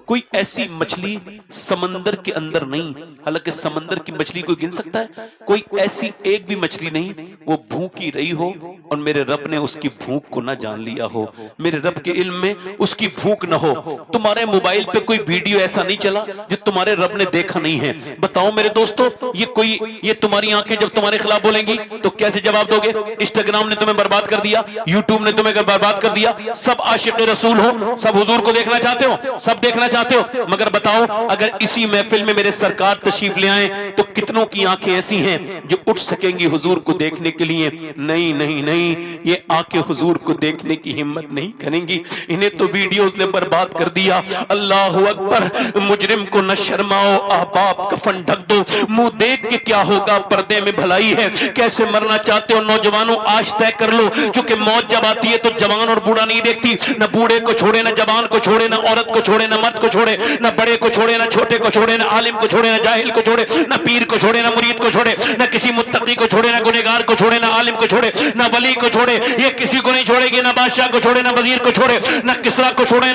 Speaker 1: कोई ऐसी मछली समंदर के अंदर नहीं, हालांकि समंदर की मछली कोई गिन सकता है, कोई ऐसी एक भी मछली नहीं वो भूखी रही हो और मेरे रब ने उसकी भूख को ना जान लिया हो, मेरे रब के इल्म में उसकी भूख ना हो। तुम्हारे मोबाइल पे कोई वीडियो ऐसा नहीं चला जो तुम्हारे रब ने देखा नहीं है। बताओ मेरे दोस्तों, ये तुम्हारी आंखें जब तुम्हारे खिलाफ बोलेंगी तो कैसे जवाब दोगे। इंस्टाग्राम ने तुम्हें बर्बाद कर दिया, यूट्यूब ने तुम्हें बर्बाद कर दिया, सब आशिक रसूल हो, सब हुजूर को देखना चाहते हो, सब देखना चाहते हो, मगर बताओ अगर इसी महफिल में मेरे सरकार तशरीफ ले आए तो कितनों की आंखें ऐसी हैं जो उठ सकेंगी हुजूर को देखने के लिए। नहीं नहीं नहीं, ये आंखें हुजूर को देखने की हिम्मत नहीं करेंगी, इन्हें तो वीडियोस ने बर्बाद कर दिया। अल्लाह अकबर। मुजरिम को न शर्माओ, अहबाब कफन ढक दो, मुंह देख के क्या होगा, पर्दे में भलाई है। कैसे मरना चाहते हो नौजवानों, आज तय कर लो, क्योंकि मौत जब आती है तो जवान और बूढ़ा नहीं देखती, न बूढ़े को छोड़े, न जवान को छोड़े, न औरत को छोड़े, न मर्द को छोड़े, न बड़े को छोड़े, न छोटे को छोड़े, न आलिम को छोड़े, न जाहिल को छोड़े, न पीर को छोड़े, न मुरीद को छोड़े, न किसी मुत्तकी को छोड़े, न गुनहगार को छोड़े, न आलिम को छोड़े, न वली को छोड़े, ये किसी को नहीं छोड़ेगी, न बादशाह को छोड़े, न वजीर को छोड़े, न किसरा को छोड़े,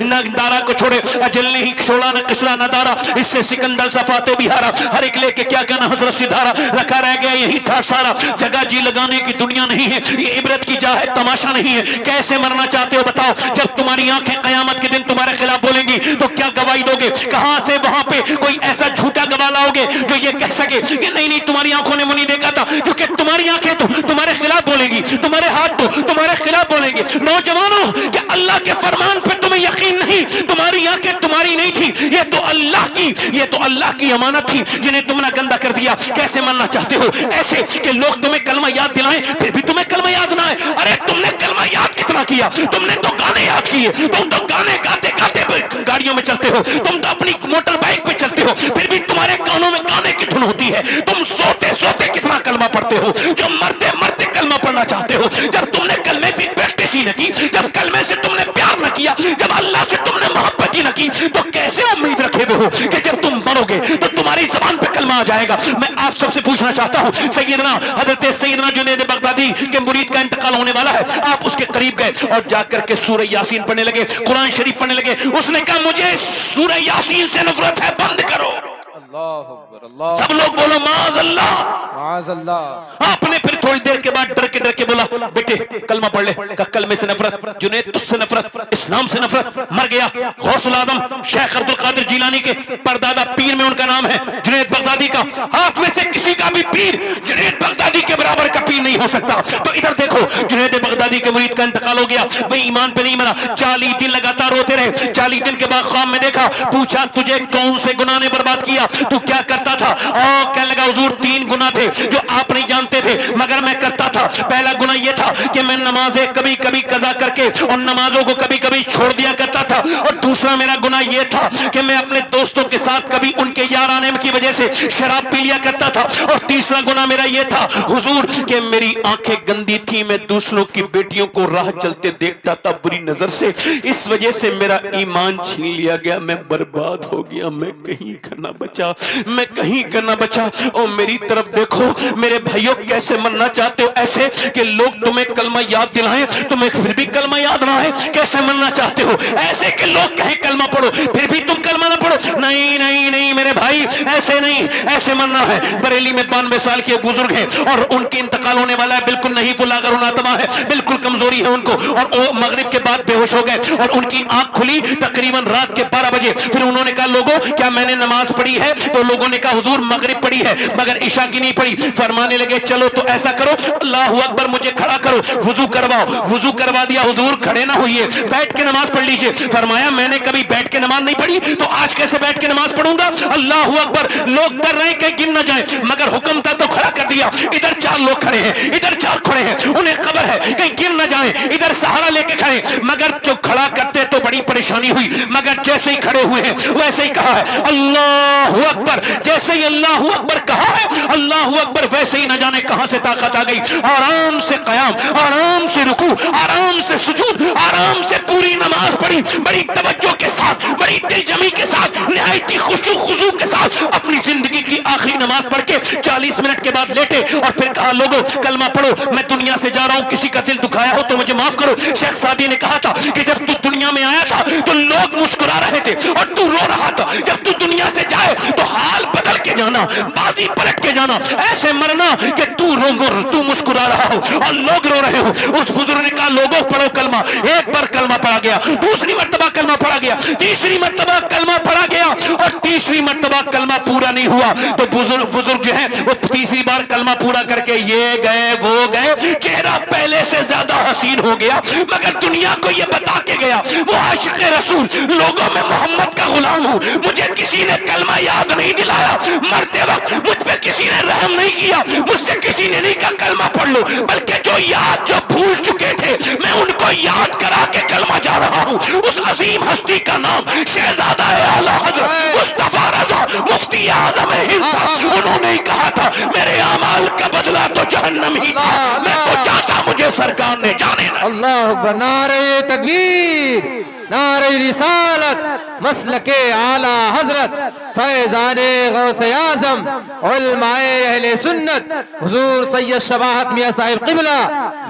Speaker 1: न दारा को छोड़े। अजल ने ही छोड़ा न किसरा न दारा, इससे सिकंदर सफाते बिहारा, हर एक लेके क्या कहना हजरत सिधारा, रखा रह गया यही था सारा। जगह जी लगाने की दुनिया नहीं है, ये इबरत की जा है, तमाशा नहीं है। कैसे मरना चाहते हो बताओ, जब तुम्हारी आंखें कयामत के दिन तुम्हारे खिलाफ बोलेंगी तो क्या गवाही दोगे। कहां से वहां पे कोई ऐसा झूठा गवाह लाओगे जो ये कह सके कि नहीं नहीं तुम्हारी आंखों ने वो नहीं देखा था, क्योंकि तुम्हारी आंखें तो तुम्हारे खिलाफ बोलेंगी, तुम्हारे हाथ तो तुम्हारे खिलाफ बोलेंगे। नौजवानों, क्या अल्लाह के फरमान पे तुम्हें यकीन नहीं, तुम्हारी आंखें तुम्हारी नहीं थी, ये तो अल्लाह की अमानत थी जिन्हें तुमने गंदा कर दिया। कैसे मरना चाहते हो ऐसे कि लोग तुम्हें कलमा याद दिलाएं फिर भी तुम्हें कलमा याद ना आए। अरे तुमने कलमा याद कितना किया, तुमने तो गाने याद किए, तुम तो गाने गाते गाते गाड़ियों में चलते हो, तुम तो अपनी मोटर बाइक पे चलते हो, फिर भी तुम्हारे कानों में गाने की धुन होती है। तुम सोते सोते कितना कलमा पढ़ते हो, जो मरते मरते कलमा पढ़ना चाहते हो। जब तुमने कलमे की प्रैक्टिस ही न की, जब कलमे से तुमने प्यार न किया, जब अल्लाह से तुमने मोहब्बत ही न की, तो कैसे उम्मीद रखे हो कि जब तुम मरोगे तो तुम्हारी जबान पे कलमा आ जाएगा। मैं आप सबसे पूछना चाहता हूँ, सैयदना जुनैद बगदादी के मुरीद का इंतकाल होने वाला है, आप उसके करीब गए और जाकर के सूरह यासीन पढ़ने लगे, कुरान शरीफ पढ़ने लगे। उसने कहा मुझे सूरह यासीन से नफरत है, बंद करो।
Speaker 2: अल्लाह अकबर, अल्लाह।
Speaker 1: सब लोग बोलो माज़ अल्लाह,
Speaker 2: माज़ अल्लाह।
Speaker 1: आपने फिर थोड़ी देर के बाद डर के बोला बेटे कलमा पढ़ ले। का कलमे से नफरत, जुनैद तुझसे नफरत, इस्लाम से नफरत, मर गया। गौसुल आजम शेख अब्दुल कादिर जिलानी के परदादा पीर में उनका नाम है जुनैद बगदादी का। आप में से किसी का भी पीर जुनैद बगदादी के बराबर का पीर नहीं हो सकता। तो इधर देखो, जुनैद बगदादी के मुरीद का इंतकाल हो गया, भाई ईमान पे नहीं मरा, 40 दिन लगातार रोते रहे। 40 दिन के बाद ख्वाब में देखा, पूछा तुझे कौन से गुनाह ने बर्बाद किया, तू क्या करता था। और कहने लगा हुजूर 3 गुनाह थे जो आप नहीं जानते थे मगर मैं करता था। पहला गुनाह यह था कि मैं नमाजें कभी कभी कज़ा करके और नमाजों को कभी कभी छोड़ दिया करता था, और दूसरा मेरा गुनाह यह था कि मैं अपने दोस्तों के साथ कभी उनके यार आने की वजह से शराब पी लिया करता था, और तीसरा गुनाह मेरा यह था हुजूर कि मेरी आंखें गंदी थी, मैं दूसरों की बेटियों को राह चलते देखता था बुरी नजर से, इस वजह से मेरा ईमान छीन लिया गया, मैं बर्बाद हो गया, मैं कहीं का ना बचा, मैं कहीं का ना बचा। और मेरी तरफ देखो मेरे भाइयों, कैसे मरना चाहते हो ऐसे कि लोग तुम्हें कलमा याद दिलाएं, तुम्हें फिर भी कलमा याद ना है। कैसे मरना चाहते हो? ऐसे कि लोग कहें कलमा पढ़ो फिर भी तुम कलमा ना पढ़ो। नहीं नहीं नहीं मेरे भाई, ऐसे नहीं, ऐसे मरना है। बरेली में 92 साल के बुजुर्ग हैं और उनके इंतकाल होने वाला है, बिल्कुल नहीं फुलागर उनातमा है, बिल्कुल कमजोरी है उनको, और वो मगरिब के बाद बेहोश हो गए और उनकी आंख खुली तकरीबन रात के 12 बजे। फिर उन्होंने कहा लोगों क्या मैंने नमाज पढ़ी है? तो लोगों ने कहा हुजूर मगरिब पढ़ी है मगर इशा की नहीं पढ़ी। फरमाने लगे चलो तो ऐसा करो, अल्लाहू अकबर, मुझे खड़ा करो, वुजू करवाओ। वुजू करवा दिया। हुजूर खड़े ना होइए, बैठ के नमाज पढ़ लीजिए। फरमाया मैंने कभी बैठ के नमाज नहीं पढ़ी तो आज कैसे बैठ के नमाज पढ़ूंगा? अल्लाहू अकबर। लोग कर रहे हैं कहीं गिन ना जाए, मगर हुक्म था तो खड़ा कर दिया। इधर 4 लोग खड़े हैं, इधर 4 खड़े हैं, उन्हें खबर है कहीं गिर ना जाए, इधर सहारा लेके खड़े, मगर जो खड़ा करते तो बड़ी परेशानी हुई, मगर जैसे ही खड़े हुए हैं वैसे ही कहा है अल्लाहू अकबर। जैसे ही अल्लाहू अकबर कहा है अल्लाहू अकबर, वैसे ही न जाने कहां से ताकत आ गई। आराम से कयाम, आराम से रुकू, आराम से सुजूद, आराम से पूरी नमाज पढ़ी, बड़ी तवज्जो के साथ, बड़ी दिलजमी के साथ, निहायती खुशू खुशू के साथ अपनी जिंदगी की आखिरी नमाज पढ़ के 40 मिनट के बाद लेटे और फिर कहा लोगों कलमा पढ़ो, मैं दुनिया से जा रहा हूं, किसी का दिल दुखाया हो तो मुझे माफ करो। शेख सादी ने कहा था कि जब तू दुनिया में आया था तो लोग मुस्कुरा रहे थे और तू रो रहा था, जब तू दुनिया से जाए तो हाल बदल के जाना, बाजी पलट के जाना, ऐसे मरना कि तू मुस्कुरा रहा हो और लोग रो रहे हो। उस बुजुर्ग ने कहा लोगों पढ़ो कलमा। एक बार कलमा पढ़ा गया, दूसरी मर्तबा कलमा पढ़ा गया, तीसरी मर्तबा कलमा पढ़ा गया और तीसरी मर्तबा कलमा पूरा नहीं हुआ तो बुजुर्ग जो है वो तीसरी बार कलमा पूरा करके ये गए वो गए, चेहरा पहले से ज्यादा हसीन हो गया, मगर दुनिया को ये बता के गया वो आशिक़ रसूल, लोगों में मोहम्मद का गुलाम हूं, मुझे किसी ने कलमा याद नहीं दिलाया, मरते वक्त मुझ पे किसी ने रहम नहीं किया, मुझसे किसी ने नहीं कहा कलमा पढ़ लो, बल्कि जो भूल चुके थे मैं उनको याद करा के कलमा जा रहा हूं। उस अजीम हस्ती का नाम शहजादा आला हज़रत मुस्तफा रज़ा मुफ्ती आज़म हिंद था। उन्होंने ही कहा था मेरे अमाल का बदला तो जहन्नम ही था, मैं तो चाहता मुझे सरकार ने जाने ना।
Speaker 2: अल्लाह अकबर, नारे तकबीर, नारे रिसालत, मसलके आला हजरत फैजाने गौसे आजम उलमाए अहले सुन्नत हुजूर सैयद शबाहत मियां साहिब क़िबला,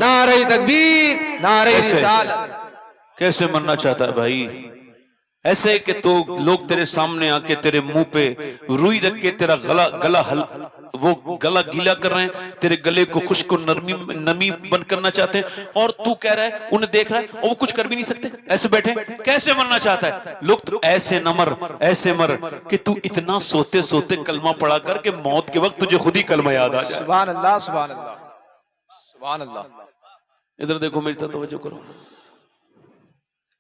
Speaker 2: नारे तकबीर, नारे रिसालत।
Speaker 1: कैसे मरना चाहता है भाई? ऐसे कि तो लोग तेरे सामने आके तेरे मुंह पे रुई रख के तेरा गला गीला कर रहे हैं, तेरे गले को खुश्क को नमी बंद करना चाहते हैं और तू कह रहा है उन्हें देख रहा है और वो कुछ कर भी नहीं सकते, ऐसे बैठे। कैसे मरना चाहता है? लोग तो ऐसे न मर, ऐसे मर कि तू इतना सोते सोते कलमा पढ़ा कर के मौत के वक्त तुझे खुद ही कलमा याद आ जाए।
Speaker 2: सुभान अल्लाह, सुभान अल्लाह, सुभान अल्लाह।
Speaker 1: इधर देखो, मेरी तरफ तवज्जो करो।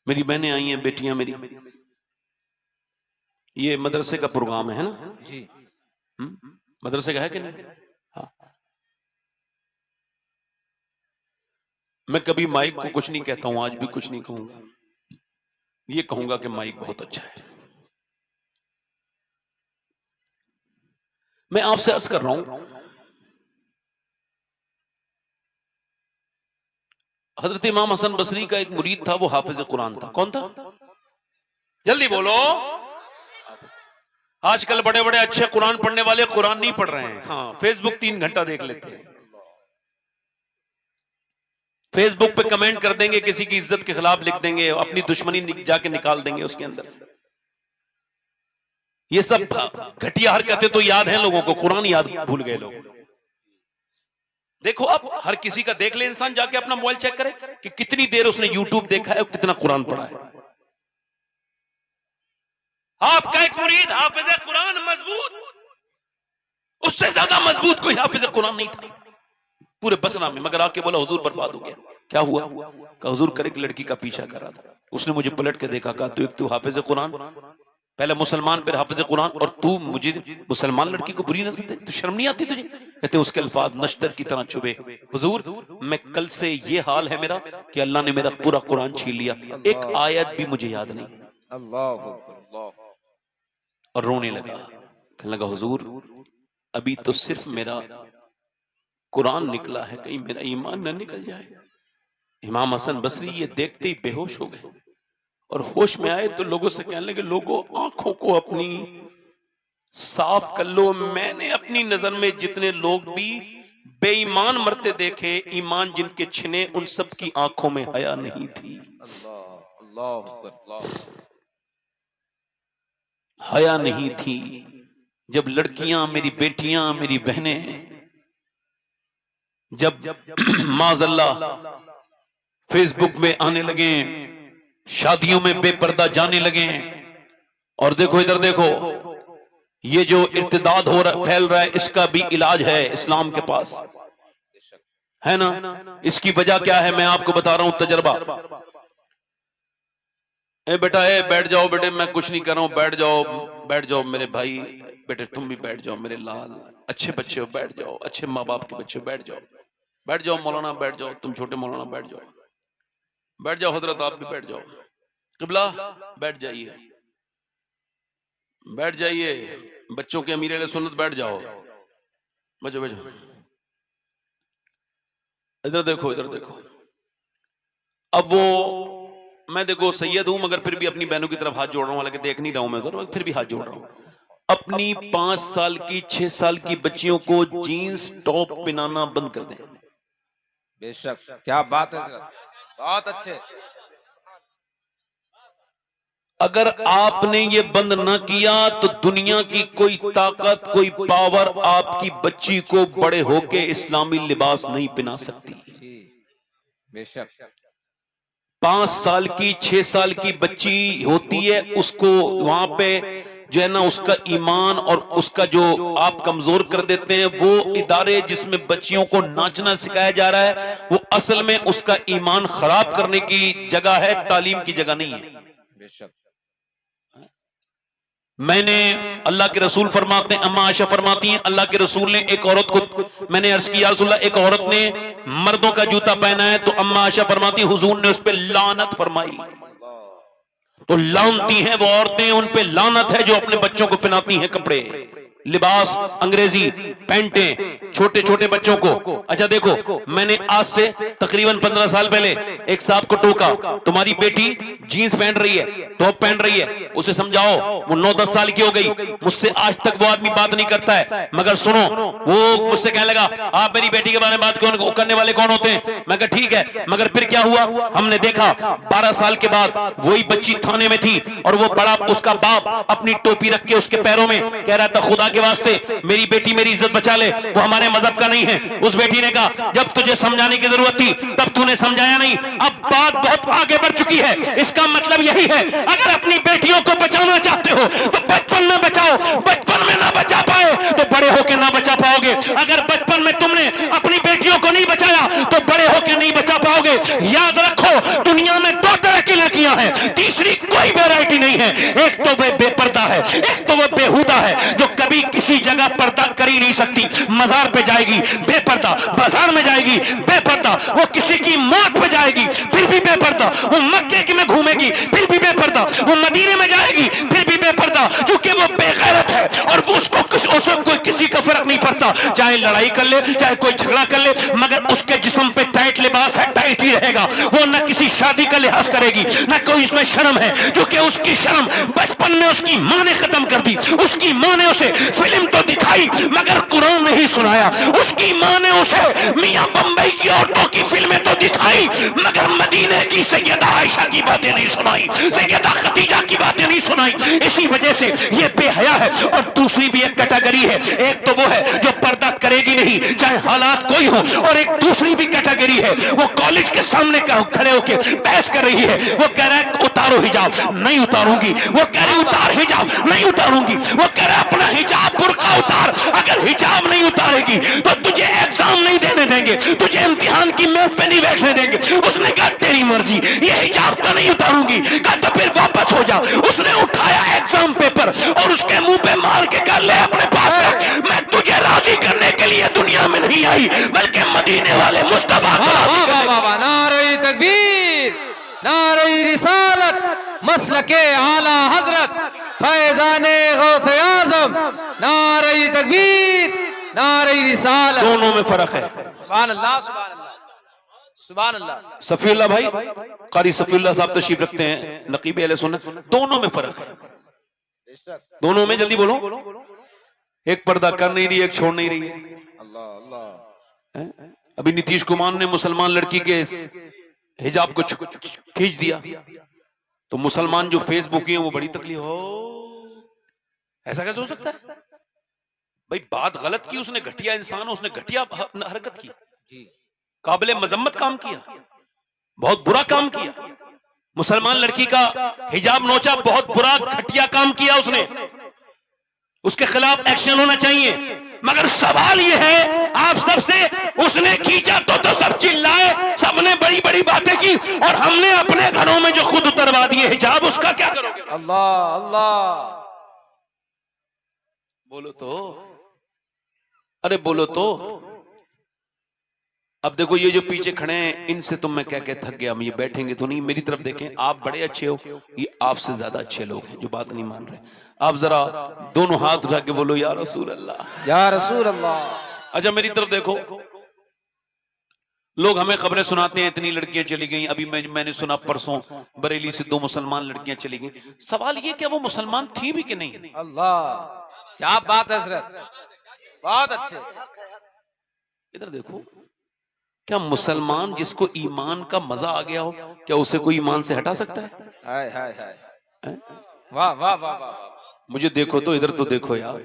Speaker 1: मेरी बहनें आई हैं, बेटियां मेरी, ये मदरसे का प्रोग्राम है ना
Speaker 2: जी?
Speaker 1: मदरसे का है कि नहीं? हाँ। मैं कभी माइक को कुछ नहीं कहता हूं, आज भी कुछ नहीं कहूंगा, ये कहूंगा कि माइक बहुत अच्छा है। मैं आपसे अर्ज कर रहा हूं, हजरत इमाम हसन बसरी का एक मुरीद था, वो हाफिज कुरान था। कौन था? जल्दी बोलो। आजकल बड़े बड़े अच्छे कुरान पढ़ने वाले कुरान नहीं पढ़ रहे हैं। हाँ, फेसबुक 3 घंटा देख लेते हैं, फेसबुक पे कमेंट कर देंगे, किसी की इज्जत के खिलाफ लिख देंगे, अपनी दुश्मनी जाके निकाल देंगे उसके अंदर से। ये सब घटिया हरकतें तो याद हैं लोगों को, कुरान याद भूल गए लोग। देखो अब हर किसी का देख ले इंसान, जाके अपना मोबाइल चेक करे कि कितनी देर उसने यूट्यूब देखा है और कितना कुरान पढ़ा है। आपका एक मुरीद हाफिज कुरान मजबूत, उससे ज्यादा मजबूत कोई हाफिज कुरान नहीं था पूरे बसरा में, मगर आके बोला हुजूर बर्बाद हो गया। क्या हुआ? कहा हुजूर कर एक लड़की का पीछा कर रहा था, उसने मुझे पलट के देखा, कहा तू हाफिज कुरान, पहले मुसलमान फिर हाफिज कुरान, और तू मुझे मुसलमान लड़की को बुरी नजर दे, तो शर्म नहीं आती तुझे? कहते उसके अल्फाज नश्तर की तरह चुभे। हुजूर मैं कल से ये हाल है मेरा कि अल्लाह ने मेरा पूरा कुरान छीन लिया, एक आयत भी मुझे याद नहीं।
Speaker 2: अल्लाह,
Speaker 1: और रोने लगा, कहने लगा हुजूर अभी तो सिर्फ मेरा कुरान निकला है, कहीं मेरा ईमान न निकल जाए। इमाम हसन बसरी ये देखते ही बेहोश हो गए और होश में आए तो लोगों से कहने लगे, लोगों आंखों को अपनी साफ कर लो। मैंने अपनी नजर में जितने लोग भी बेईमान मरते देखे, ईमान जिनके छिने उन सब की आंखों में हया नहीं थी।
Speaker 2: अल्लाह अल्लाह अकबर, अल्लाह।
Speaker 1: हया नहीं थी। जब लड़कियां, मेरी बेटियां, मेरी बहनें, जब माज़अल्लाह फेसबुक में आने लगे, शादियों में बेपर्दा जाने लगे, और देखो इधर देखो, ये जो इर्तिदाद हो रहा, फैल रहा है, इसका भी इलाज है इस्लाम के पास, है ना। इसकी वजह क्या है, मैं आपको बता रहा हूं तजर्बा। ए बेटा, ए बैठ जाओ बेटे, मैं कुछ नहीं कर रहा हूं, बैठ जाओ, बैठ जाओ मेरे भाई, बेटे तुम भी बैठ जाओ मेरे लाल, अच्छे बच्चे हो, बैठ जाओ, अच्छे माँ बाप के बच्चे हो, बैठ जाओ, बैठ जाओ मौलाना, बैठ जाओ, तुम छोटे मौलाना बैठ जाओ, बैठ जाओ हजरत आप भी बैठ जाओ, किबला बैठ जाइए, बैठ जाइए, बच्चों के अमीर सुन्नत बैठ जाओ, बचो बचो, इधर देखो, इधर देखो। अब वो, मैं देखो सैयद हूं मगर फिर भी अपनी बहनों की तरफ हाथ जोड़ रहा हूं, हालांकि देख नहीं रहा हूं मैं उधर, फिर भी हाथ जोड़ रहा हूं। अपनी 5 साल की 6 साल की बच्चियों को जीन्स टॉप पहनाना बंद कर दें।
Speaker 2: बेशक, क्या बात है सर, बहुत अच्छे।
Speaker 1: अगर आपने ये बंद ना किया तो दुनिया की कोई ताकत, कोई पावर आपकी बच्ची को बड़े होके इस्लामी लिबास नहीं पहना सकती।
Speaker 2: बेशक।
Speaker 1: 5 साल की 6 साल की बच्ची होती है, उसको वहां पे जो है ना उसका ईमान और उसका जो आप कमजोर कर देते हैं, वो इदारे जिसमें बच्चियों को नाचना सिखाया जा रहा है, वो असल में उसका ईमान खराब करने की जगह है, तालीम की जगह नहीं है।
Speaker 2: बेशक।
Speaker 1: मैंने, अल्लाह के रसूल फरमाते हैं, अम्मा आयशा फरमाती हैं, अल्लाह के रसूल ने एक औरत को, मैंने अर्ज किया रसूलल्लाह, एक औरत ने मर्दों का जूता पहना है, तो अम्मा आयशा फरमाती, हुजूर ने उस पे लानत फरमाई। तो लानती हैं वो औरतें, उन पे लानत है जो अपने बच्चों को पहनाती हैं कपड़े, लिबास, अंग्रेजी पैंटें छोटे छोटे बच्चों को। अच्छा देखो, मैंने आज से तकरीबन 15 साल पहले एक साहब को टोका, तुम्हारी बेटी जीन्स पहन रही है, टॉप पहन रही है, उसे समझाओ, वो 9-10 साल की हो गई। मुझसे आज तक वो आदमी बात नहीं करता है, मगर सुनो, वो मुझसे कहने लगा, आप मेरी बेटी के बारे में बात करने वाले कौन होते हैं? मैं कहा ठीक है, मगर फिर क्या हुआ, हमने देखा 12 साल के बाद वही बच्ची थाने में थी, और वो बड़ा, उसका बाप अपनी टोपी रख के उसके पैरों में कह रहा था, खुदा के वास्ते मेरी बेटी मेरी इज्जत बचा ले, वो हमारे मजहब का नहीं है। उस बेटी ने कहा, जब तुझे समझाने की जरूरत थी तब तूने समझाया नहीं, अब बात बहुत आगे बढ़ चुकी है। इसका मतलब यही है, अगर अपनी बेटियों को बचाना चाहते हो तो बचपन में बचाओ, बचपन में ना बचा पाए तो बड़े होकर ना बचा पाओगे। अगर बचपन में तुमने अपनी बेटियों को नहीं बचाया तो बड़े होकर नहीं बचा पाओगे। याद रखो, दुनिया में 2 तरह की लड़कियां हैं, तीसरी कोई वैरायटी नहीं है। एक तो वह बेपर्दा है, एक तो वह बेहुदा है, जो कभी किसी जगह पर्दा कर ही नहीं सकती। मजार पे जाएगी बेपर्दा, बाजार में जाएगी बेपर्दा, वो किसी की मौत पे जाएगी फिर भी बेपर्दा, वो मक्के में घूमेगी फिर भी बेपर्दा, वो मदीने में जाएगी फिर भी बेपर्दा, क्योंकि वो बेगैरत है और उसको कोई किसी का फर्क नहीं पड़ता, चाहे लड़ाई कर ले, चाहे कोई झगड़ा कर ले, मगर उसके जिस्म पे टाइट लिबास है, टाइट ही रहेगा। वो न किसी शादी का लिहाज करेगी, न कोई इसमें शर्म है, क्योंकि उसकी शर्म बचपन में उसकी माँ ने खत्म कर दी। उसकी माँ ने उसे फिल्म तो दिखाई मगर कुरान नहीं सुनाया। उसकी माँ ने उसे मियां बम्बई की औरतों की फिल्में तो दिखाई मगर मदीने की सैयदा आयशा की बातें नहीं सुनाई, सैयदा खदीजा की बातें नहीं सुनाई। इसी वजह से ये बेहया है। और दूसरी भी एक कैटेगरी है, एक तो वो है जो पर्दा करेगी नहीं चाहे हालात कोई हो, और एक दूसरी भी कैटेगरी है, वो कॉलेज के सामने खड़े होकर बहस कर रही है। वो कह रहा है उतारो हिजाब, नहीं उतारूंगी। वो कह रही उतार हिजाब, नहीं उतारूंगी। वो कह रहा है अपना हिजाब बुर्का उतार, अगर हिजाब नहीं उतारेगी तो तुझे एग्जाम नहीं देने देंगे, तुझे इम्तिहान की मेज पे नहीं बैठने देंगे। उसने कहा तेरी मर्जी, ये हिजाब तो नहीं उतारूंगी। कहा तो फिर वापस हो जा। उसने उठाया एग्जाम पेपर और उसके मुंह पे मार के कहा ले अपने पास रख, मैं तुझे राजी करने के लिए दुनिया में नहीं आई बल्कि मदीने वाले मुस्तफा को राजी करने।
Speaker 2: नारे तकबीर, नारे रिसालत, मसलके आला हजरत फैजाने गौसे आजम, नारे तकबीर, नारे रिसालत।
Speaker 1: दोनों में फर्क है।
Speaker 2: सुभान अल्लाह, सुभान अल्लाह, सुभान अल्लाह।
Speaker 1: सफीउल्लाह भाई, कारी सफीउल्लाह साहब तशरीफ रखते हैं, नकीब अहले सुन्नत। दोनों में फर्क है, दोनों में, जल्दी बोलो। एक पर्दा कर नहीं रही, एक छोड़ नहीं रही है।
Speaker 2: अल्लाह अल्लाह।
Speaker 1: अभी नीतीश कुमार ने मुसलमान लड़की के हिजाब को खींच दिया, तो मुसलमान जो फेसबुक है वो बड़ी तकलीफ हो, ऐसा कैसे हो सकता है भाई? बात गलत की उसने, घटिया इंसान, उसने घटिया हरकत की, काबिले मजम्मत काम किया, बहुत बुरा काम किया। मुसलमान लड़की का हिजाब नोचा, बहुत बुरा घटिया काम किया उसने, उसके खिलाफ एक्शन होना चाहिए। मगर सवाल यह है आप सबसे, उसने खींचा तो सब चिल्लाए, सबने बड़ी बड़ी बातें की, और हमने अपने घरों में जो खुद उतरवा दिए हिजाब, उसका क्या करोगे?
Speaker 2: अल्लाह अल्लाह,
Speaker 1: बोलो तो, अरे बोलो तो। अब देखो ये जो पीछे खड़े हैं, इनसे तो मैं क्या क्या थक गया, हम ये बैठेंगे तो नहीं। मेरी तरफ देखें, आप बड़े अच्छे हो, ये आपसे ज्यादा अच्छे लोग हैं जो बात नहीं मान रहे। आप जरा दोनों हाथ उठा के बोलो या रसूल अल्लाह,
Speaker 2: या रसूल अल्लाह।
Speaker 1: अच्छा मेरी तरफ देखो, लोग हमें खबरें सुनाते हैं, इतनी लड़कियां चली गई। अभी मैंने सुना परसों बरेली से 2 मुसलमान लड़कियां चली गई। सवाल ये क्या वो मुसलमान थी भी कि नहीं?
Speaker 2: अल्लाह, क्या बात है हजरत, बहुत अच्छे।
Speaker 1: इधर देखो, क्या मुसलमान जिसको ईमान का मजा आ गया हो, क्या उसे कोई ईमान से हटा सकता है?
Speaker 2: हाय हाय हाय, वाह वाह वाह वाह।
Speaker 1: मुझे देखो तो, इधर तो देखो यार,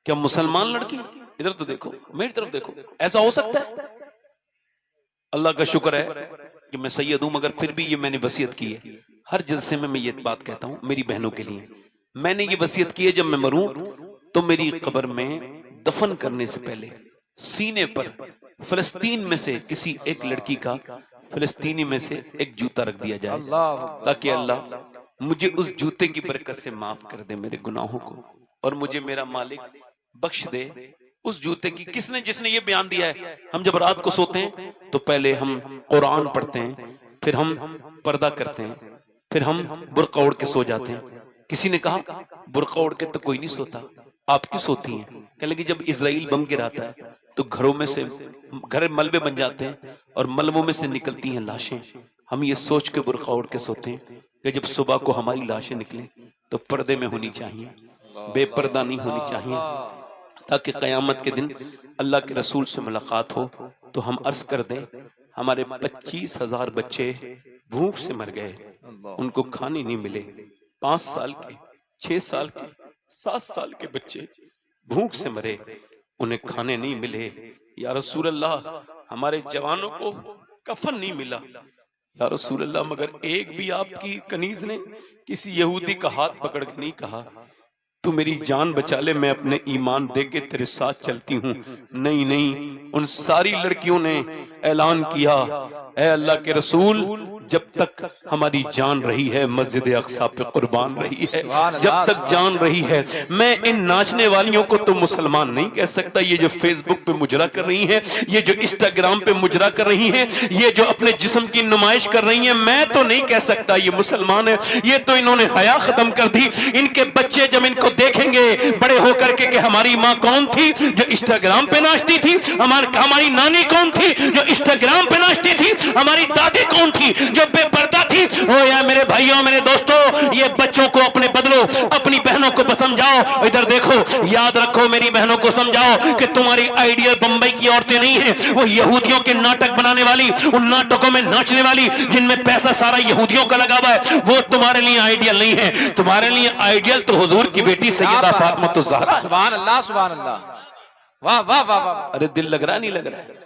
Speaker 1: क्या मुसलमान लड़की, इधर तो देखो, मेरी तरफ देखो, ऐसा हो सकता है? अल्लाह का शुक्र है कि मैं सैयद हूं, मगर फिर भी ये मैंने वसीयत की है, हर जलसे में मैं ये बात कहता हूं मेरी बहनों के लिए। मैंने ये वसीयत की है, जब मैं मरूं तो मेरी कब्र में दफन करने से पहले सीने पर फिलिस्तीन में से किसी एक लड़की का, फिलिस्तीनी में से एक जूता रख दिया जाए, ताकि अल्लाह मुझे उस जूते की बरकत से माफ कर दे मेरे गुनाहों को, और मुझे मेरा मालिक बख्श दे उस जूते की। किसने, जिसने ये बयान दिया है, हम जब रात को सोते हैं तो पहले हम कुरान पढ़ते हैं, फिर हम पर्दा करते हैं, फिर हम बुर्का ओढ़ के सो जाते हैं। किसी ने कहा बुर्का ओढ़ के तो कोई नहीं सोता, आप क्यों सोती हैं? कहने लगी जब इजराइल बम गिराता है तो घरों में से घर मलबे बन जाते हैं और मलबों में से निकलती हैं लाशें। हम ये सोच के बुर्का ओढ़ के सोते हैं कि जब सुबह को हमारी लाशें निकले तो पर्दे में होनी चाहिए, बेपर्दा नहीं होनी चाहिए, ताकि कयामत के दिन अल्लाह के रसूल से मुलाकात हो तो हम अर्ज कर दें हमारे 25,000 बच्चे भूख से मर गए, उनको खाने नहीं मिले। 5 साल के, 6 साल के, 7 साल के बच्चे भूख से मरे, उन्हें खाने नहीं मिले। या रसूल अल्लाह, हमारे जवानों को कफन नहीं मिला। या रसूल अल्लाह, मगर एक भी आपकी कनीज ने किसी यहूदी का हाथ पकड़ के नहीं कहा तू मेरी जान बचा ले, मैं अपने ईमान दे के तेरे साथ चलती हूँ। नहीं नहीं, उन सारी लड़कियों ने ऐलान किया, ऐ अल्लाह के रसूल, जब तक हमारी जान रही है मस्जिद अक्सा पे कुर्बान रही है, जब तक जान रही है। मैं इन नाचने वालियों को तो मुसलमान नहीं कह सकता, ये जो फेसबुक पे मुजरा कर रही हैं, ये जो इंस्टाग्राम पे मुजरा कर रही हैं, ये जो अपने जिस्म की नुमाइश कर रही हैं, मैं तो नहीं कह सकता ये मुसलमान है। ये तो इन्होंने हया खत्म कर दी। इनके बच्चे जब इनको देखेंगे बड़े होकर के कि हमारी माँ कौन थी जो इंस्टाग्राम पे नाचती थी, हमारी नानी कौन थी जो इंस्टाग्राम पे नाचती थी, हमारी दादी कौन थी जो बेपर्दा थी। ओ यार मेरे भाइयों, मेरे दोस्तों, ये बच्चों को अपने बदलो, अपनी बहनों को समझाओ। इधर देखो, याद रखो, मेरी बहनों को समझाओ कि तुम्हारी आइडियल बंबई की औरतें नहीं है, वो यहूदियों के नाटक बनाने वाली, उन नाटकों में नाचने वाली जिनमें पैसा सारा यहूदियों का लगा हुआ है, वो तुम्हारे लिए आइडियल नहीं है। तुम्हारे लिए आइडियल तो हुजूर की बेटी सैयदा फातिमा तो ज़हरा।
Speaker 2: सुभान अल्लाह, सुभान अल्लाह, वाह वाह वाह वाह।
Speaker 1: अरे दिल लग रहा नहीं लग रहा है?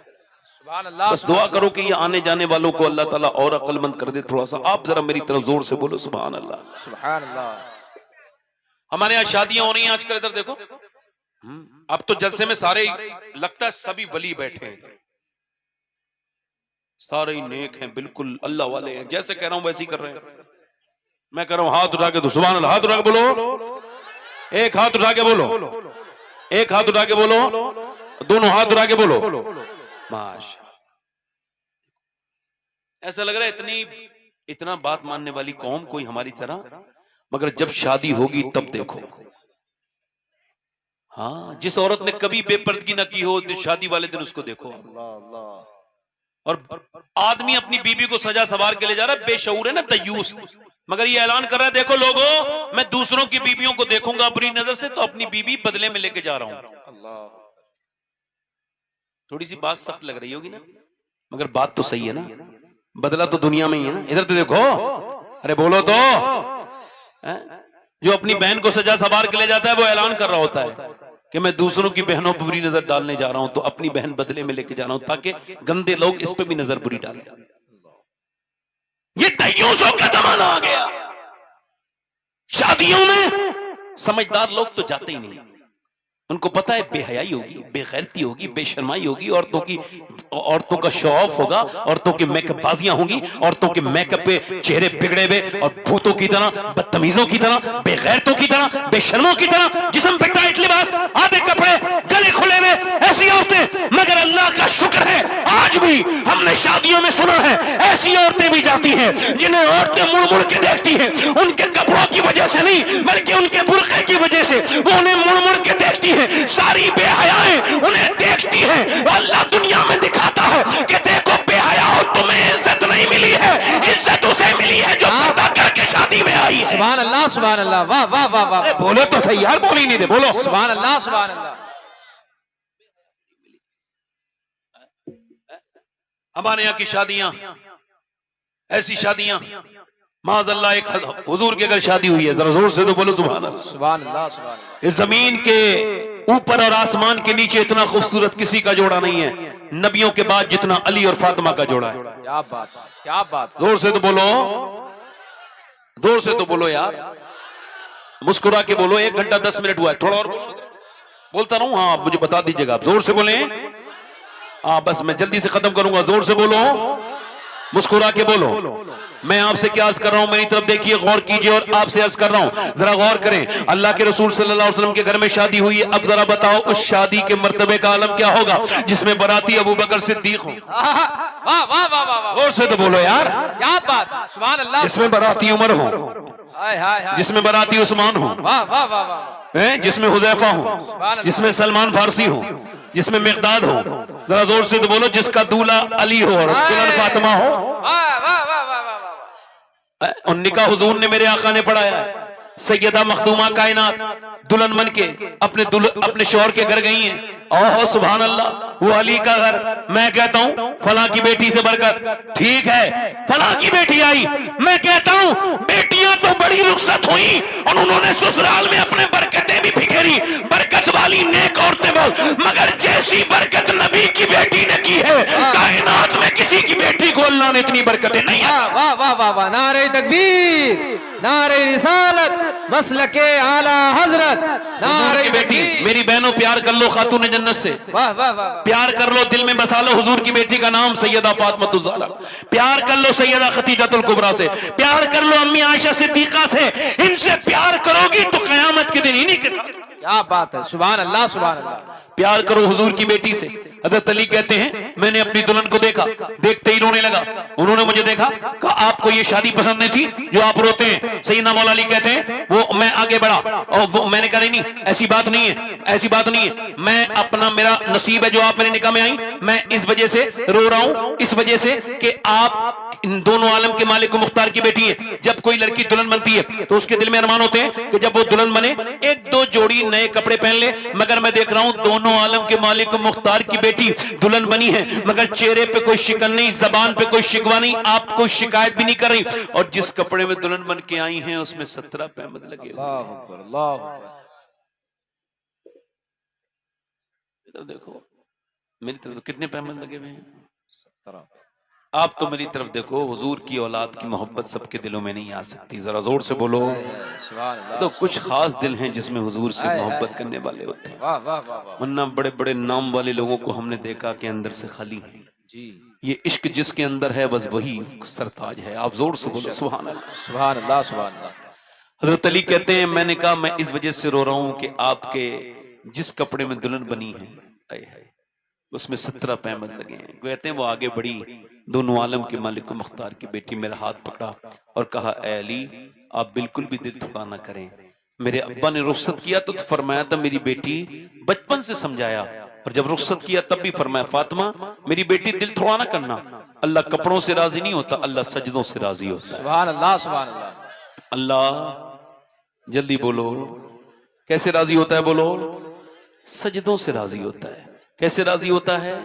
Speaker 2: सुभान अल्लाह।
Speaker 1: बस दुआ करो कि ये आने जाने वालों को अल्लाह ताला और अक्लमंद कर दे थोड़ा सा। आप जरा मेरी तरफ जोर से बोलो सुभान अल्लाह,
Speaker 2: सुभान अल्लाह।
Speaker 1: हमारे यहाँ शादियां हो रही हैं आजकल, इधर देखो, अब तो जलसे में सारे लगता है सभी वली बैठे हैं, सारे ही नेक हैं, बिल्कुल अल्लाह वाले हैं, जैसे कह रहा हूं वैसे ही कर रहे हैं। मैं कह रहा हूं हाथ उठा के, तो सुभान अल्लाह, हाथ उठा के बोलो, एक हाथ उठा के बोलो, एक हाथ उठा के बोलो, दोनों हाथ उठा के बोलो माशा। ऐसा लग रहा है इतना बात मानने वाली कौम कोई हमारी तरह, मगर जब शादी होगी तब देखो। हाँ, जिस औरत ने कभी बेपर्दगी ना की हो, शादी वाले दिन उसको देखो। और आदमी अपनी बीबी को सजा सवार के ले जा रहा है, बेशऊर है ना, दयूस, मगर ये ऐलान कर रहा है देखो लोगों, मैं दूसरों की बीबियों को देखूंगा अपनी नजर से, तो अपनी बीबी बदले में लेके जा रहा हूं। थोड़ी सी बात सख्त लग रही होगी ना, मगर बात तो सही है ना। बदला तो दुनिया में ही है ना। इधर तो देखो, अरे बोलो तो। जो अपनी बहन को सजा सवार के ले जाता है वो ऐलान कर रहा होता है कि मैं दूसरों की बहनों पर बुरी नजर डालने जा रहा हूं, तो अपनी बहन बदले में लेके जा रहा हूं ताकि गंदे लोग इस पे भी नजर बुरी डालें। ये दयूसों का जमाना आ गया। शादियों में समझदार लोग तो जाते ही नहीं, उनको पता है बेहयाई होगी, बेगैरती होगी, बेशर्माई होगी, औरतों का शो ऑफ होगा, औरतों की मेकअप बाजियां होंगी, औरतों के मेकअप पे चेहरे बिगड़े हुए और भूतों की तरह, बदतमीजों की तरह, बेगैरतों की तरह, बेशर्मों की तरह, जिस्म पे टाइट लिबास, आधे कपड़े, गले खुले हुए, ऐसी औरतें। मगर अल्लाह का शुक्र है आज भी हमने शादियों में सुना है ऐसी औरतें भी जाती हैं जिन्हें औरतें मुड़ मुड़ के देखती हैं, उनके कपड़ों की वजह से नहीं बल्कि उनके बुर्के की वजह से वो उन्हें मुड़ मुड़ के देखती है। सारी बेहयाएं उन्हें देखती हैं। अल्लाह दुनिया में दिखाता है कि देखो बेहया हो, तुम्हें इज्जत नहीं मिली है, इज्जत उसे मिली है जो पर्दा करके शादी में आई है।
Speaker 2: सुभान अल्लाह, सुभान अल्लाह, वाह वाह वाह वाह।
Speaker 1: बोलो तो सही यार, बोल ही नहीं दे, बोलो
Speaker 2: सुभान अल्लाह, सुभान अल्लाह।
Speaker 1: हमारे यहाँ की शादियां, ऐसी शादियां, माज़अल्लाह एक हुजूर की अगर शादी हुई है, जरा जोर से तो बोलो सुभान अल्लाह।
Speaker 2: सुभान अल्लाह, सुभान अल्लाह।
Speaker 1: इस जमीन के ऊपर और आसमान के नीचे इतना खूबसूरत किसी का जोड़ा नहीं है नबियों के बाद जितना अली और फातिमा का जोड़ा है।
Speaker 2: क्या बात, क्या बात।
Speaker 1: जोर से तो बोलो, जोर से तो बोलो यार, मुस्कुरा के बोलो। 1 घंटा 10 मिनट हुआ है, थोड़ा और बोलता रहूं? हाँ मुझे बता दीजिएगा आप, जोर से बोले। हाँ बस मैं जल्दी से खत्म करूंगा, जोर से बोलो, मुस्कुरा के बोलो। मैं आपसे क्या अर्ज कर रहा हूं, मेरी तरफ देखिए, गौर कीजिए, और आपसे अर्ज कर रहा हूं, जरा गौर करें। अल्लाह के रसूल सल्लल्लाहु अलैहि वसल्लम के घर में शादी हुई है। अब जरा बताओ उस शादी के मर्तबे का आलम क्या होगा जिसमें बराती अबू बकर सिद्दीक हो।
Speaker 2: वाह वाह वाह वाह।
Speaker 1: गौर से तो बोलो यार,
Speaker 2: क्या बात, सुभान अल्लाह।
Speaker 1: जिसमें बराती उमर हो,
Speaker 2: हाय हाय हाय,
Speaker 1: जिसमें बराती उस्मान हो,
Speaker 2: वाह वाह वाह वाह,
Speaker 1: जिसमें हुजैफा हो, जिसमें सलमान फारसी हो, जिसमें मिक़दाद हो। जरा जोर से तो बोलो, जिसका दूल्हा अली हो और दुल्हन फातिमा हो।
Speaker 2: वाह वाह वाह वाह वाह।
Speaker 1: और निकाह हुजूर ने, मेरे आका ने पढ़ाया है। सैयदा मखदूमा कायनात दुल्हन बन के अपने शौहर के घर गई हैं। ओहो सुभान अल्लाह, वो अली का घर। मैं कहता हूँ फला की बेटी से बरकत, ठीक है फला की बेटी आई, मैं कहता हूँ बेटियां तो बड़ी रुखसत हुई और उन्होंने ससुराल में अपने बरकतें भी बिखेरी, बरकत वाली नेक औरतें बोल, मगर जैसी बरकत नबी की बेटी ने की है कायनात में किसी की बेटी को अल्लाह ने इतनी बरकतें नहीं।
Speaker 2: वाह वाह वाह वाह, नारे तकबीर, नारे रिसालत, मसलके आला हजरत, नारे
Speaker 1: बेटी। मेरी बहनों प्यार कर लो खातून जन्नत से,
Speaker 2: वाह वाह वाह,
Speaker 1: प्यार कर लो, दिल में बसा लो हुजूर की बेटी का नाम सैयदा फातिमा ज़हरा, प्यार कर लो सैयदा खदीजतुल कुबरा से, प्यार कर लो अम्मी आयशा सिद्दीका से। इनसे प्यार करोगी तो कयामत के दिन इन्हीं के साथ।
Speaker 2: क्या बात है, सुभान अल्लाह, सुभान अल्लाह।
Speaker 1: प्यार करो हुजूर की बेटी से। हज़रत अली कहते हैं मैंने अपनी दुल्हन को देखा, देखते ही रोने लगा। उन्होंने मुझे देखा, कहा आपको ये शादी पसंद नहीं थी जो आप रोते हैं। सैयदना मौला अली कहते हैं वो मैं आगे बढ़ा और मैंने कहा नहीं ऐसी बात नहीं है, ऐसी बात नहीं है, मैं अपना मेरा नसीब है जो आप मेरे निकाह में आई, मैं इस वजह से रो रहा हूं, इस वजह से कि आप इन दोनों आलम के मालिक को मुख्तार की बेटी है। जब कोई लड़की दुल्हन बनती है तो उसके दिल में अरमान होते हैं कि जब वो दुल्हन बने 1-2 जोड़ी नए कपड़े पहन ले, मगर मैं देख रहा हूं दोनों आलम के मालिक को मुख्तार की बेटी दुल्हन बनी है, मगर चेहरे पे कोई शिकन नहीं, जबान पे कोई शिकवा नहीं, आप कोई शिकायत भी नहीं कर रही, और जिस कपड़े में दुल्हन बन के आई हैं उसमें 17 पैमद लगे हुए। देखो मेरी तरफ तो कितने पैमद लगे हुए हैं, 17। आप तो मेरी तरफ देखो, हुजूर की औलाद की मोहब्बत सबके दिलों में नहीं आ सकती, जरा जोर से बोलो। तो कुछ खास दिल हैं जिसमें हुजूर से मोहब्बत करने वाले होते हैं, वरना बड़े बड़े नाम वाले लोगों को हमने देखा कि अंदर से खाली है जी। ये इश्क जिसके अंदर है बस वही सरताज है। आप जोर से बोलो सुभान अल्लाह, सुभान अल्लाह, सुभान अल्लाह। हज़रत अली कहते हैं मैंने कहा मैं इस वजह से रो रहा हूं कि आपके जिस कपड़े में दुल्हन बनी है उसमें 17 पैमद लगे हैं। कहते हैं वो आगे बढ़ी, दोनों आलम के मालिक मुख्तार की बेटी, मेरा हाथ पकड़ा और कहा ऐ अली आप बिल्कुल भी दिल थका ना करें। मेरे अब्बा ने रुखसत किया तो फरमाया था मेरी बेटी, बचपन से समझाया, और जब रुखसत किया तब भी फरमाया फातिमा मेरी बेटी दिल थोड़ा ना करना, अल्लाह कपड़ों से राजी नहीं होता, अल्लाह सजदों से राजी होता है। सुभान अल्लाह, सुभान अल्लाह। अल्लाह जल्दी बोलो कैसे राजी होता है, बोलो सजदों से राजी होता है। कैसे राजी होता है?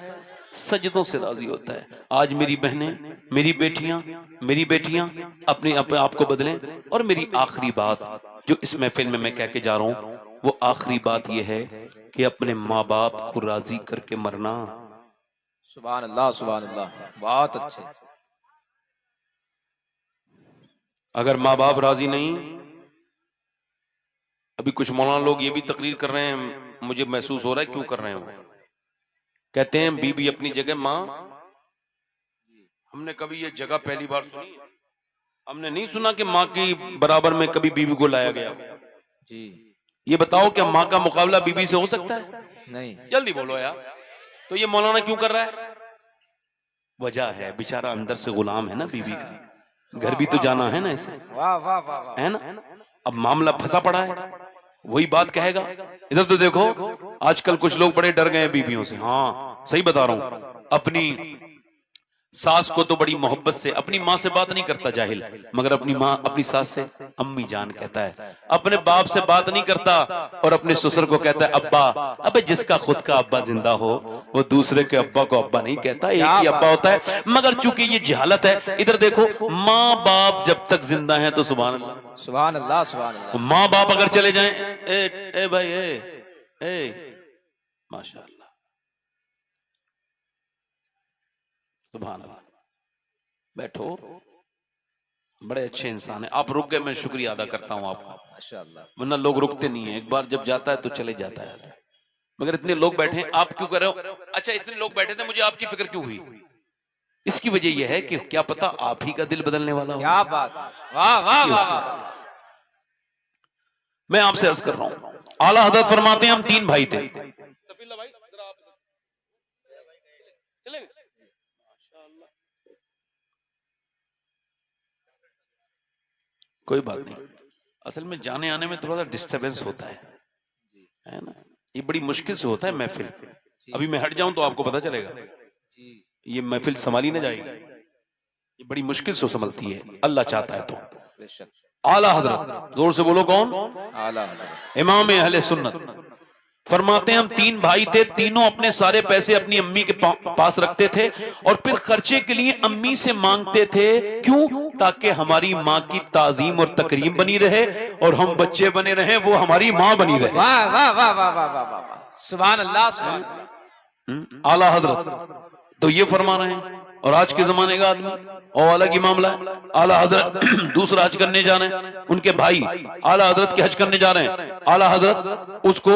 Speaker 1: सजदों से राजी होता है। आज मेरी बहनें, मेरी बेटियां अपने आप को बदलें। और मेरी आखिरी बात जो इस महफिल में मैं कह के जा रहा हूं, वो आखिरी बात यह है कि अपने माँ बाप को राजी करके मरना।
Speaker 2: सुभान अल्लाह, सुभान अल्लाह, बहुत अच्छे।
Speaker 1: अगर माँ बाप राजी नहीं, अभी कुछ मौलाना लोग ये भी तकरीर कर रहे हैं, मुझे महसूस हो रहा है क्यों कर रहे हैं। कहते हैं बीबी अपनी जगह, माँ। हमने कभी ये जगह पहली बार सुनी, हमने नहीं सुना कि माँ की बराबर में कभी बीबी को लाया गया
Speaker 2: जी।
Speaker 1: ये बताओ क्या माँ का मुकाबला बीबी से हो सकता है?
Speaker 2: नहीं।
Speaker 1: जल्दी बोलो यार। तो ये मौलाना क्यों कर रहा है? वजह है, बेचारा अंदर से गुलाम है ना बीबी का, घर भी तो जाना है ना इसे,
Speaker 2: वाह वाह वाह वाह,
Speaker 1: है ना। अब मामला फंसा पड़ा है, वही बात कहेगा। इधर तो देखो, आजकल कुछ लोग बड़े डर गए हैं बीबियों से। हाँ सही बता रहा हूं। अपनी सास को तो बड़ी मोहब्बत से, अपनी माँ से बात नहीं करता जाहिल, मगर अपनी माँ, अपनी सास से अम्मी जान कहता है। अपने बाप से बात नहीं करता और अपने ससुर को कहता है अब्बा। अबे जिसका खुद का अब्बा जिंदा हो वो दूसरे के अब्बा को अब्बा नहीं कहता, एक ही अब्बा होता है। मगर चूंकि ये जहालत है, इधर देखो, माँ बाप जब तक जिंदा है तो सुभान अल्लाह,
Speaker 2: सुभान अल्लाह, सुभान अल्लाह।
Speaker 1: माँ बाप अगर चले जाएं, ए भाई, माशाअल्लाह, सुभान अल्लाह, बैठो, बड़े अच्छे इंसान है आप। रुक गए, मैं शुक्रिया अदा करता हूं आपका,
Speaker 2: माशाअल्लाह।
Speaker 1: वरना लोग रुकते नहीं है, एक बार जब जाता है तो चले जाता है। मगर इतने लोग बैठे हैं, आप क्यों कर रहे हो? अच्छा, इतने लोग बैठे थे, मुझे आपकी फिक्र क्यों हुई? इसकी वजह यह है कि क्या पता आप ही का दिल बदलने वाला हो।
Speaker 2: क्या बात, वाह वाह वाह।
Speaker 1: मैं आपसे अर्ज कर रहा हूं, आला हजरत फरमाते हैं हम 3 भाई थे। कोई बात नहीं, असल में जाने आने में थोड़ा सा डिस्टरबेंस होता है ना। ये बड़ी मुश्किल से होता है महफिल। अभी मैं हट जाऊं तो आपको पता चलेगा, ये महफिल संभाली ना जाएगी, ये बड़ी मुश्किल से संभलती है, अल्लाह चाहता है तो। आला हजरत, जोर से बोलो, कौन?
Speaker 2: आला हजरत,
Speaker 1: इमाम अहले सुन्नत फरमाते हैं हम 3 भाई थे, तीनों अपने सारे पैसे अपनी अम्मी के पास रखते थे और फिर खर्चे के लिए अम्मी से मांगते थे। क्यों? ताकि हमारी माँ की ताजीम और तकरीम बनी रहे और हम बच्चे बने रहे, वो हमारी माँ बनी रहे।
Speaker 2: वाह वाह वाह वाह वाह वाह वाह, सुभान अल्लाह, सुभान अल्लाह।
Speaker 1: आला हजरत तो ये फरमा रहे हैं। और आज के जमाने का आदमी और अलग ही मामला है। आला हजरत दूसरा हज करने जा रहे हैं, उनके भाई आला हजरत के हज करने जा रहे हैं। आला हजरत उसको,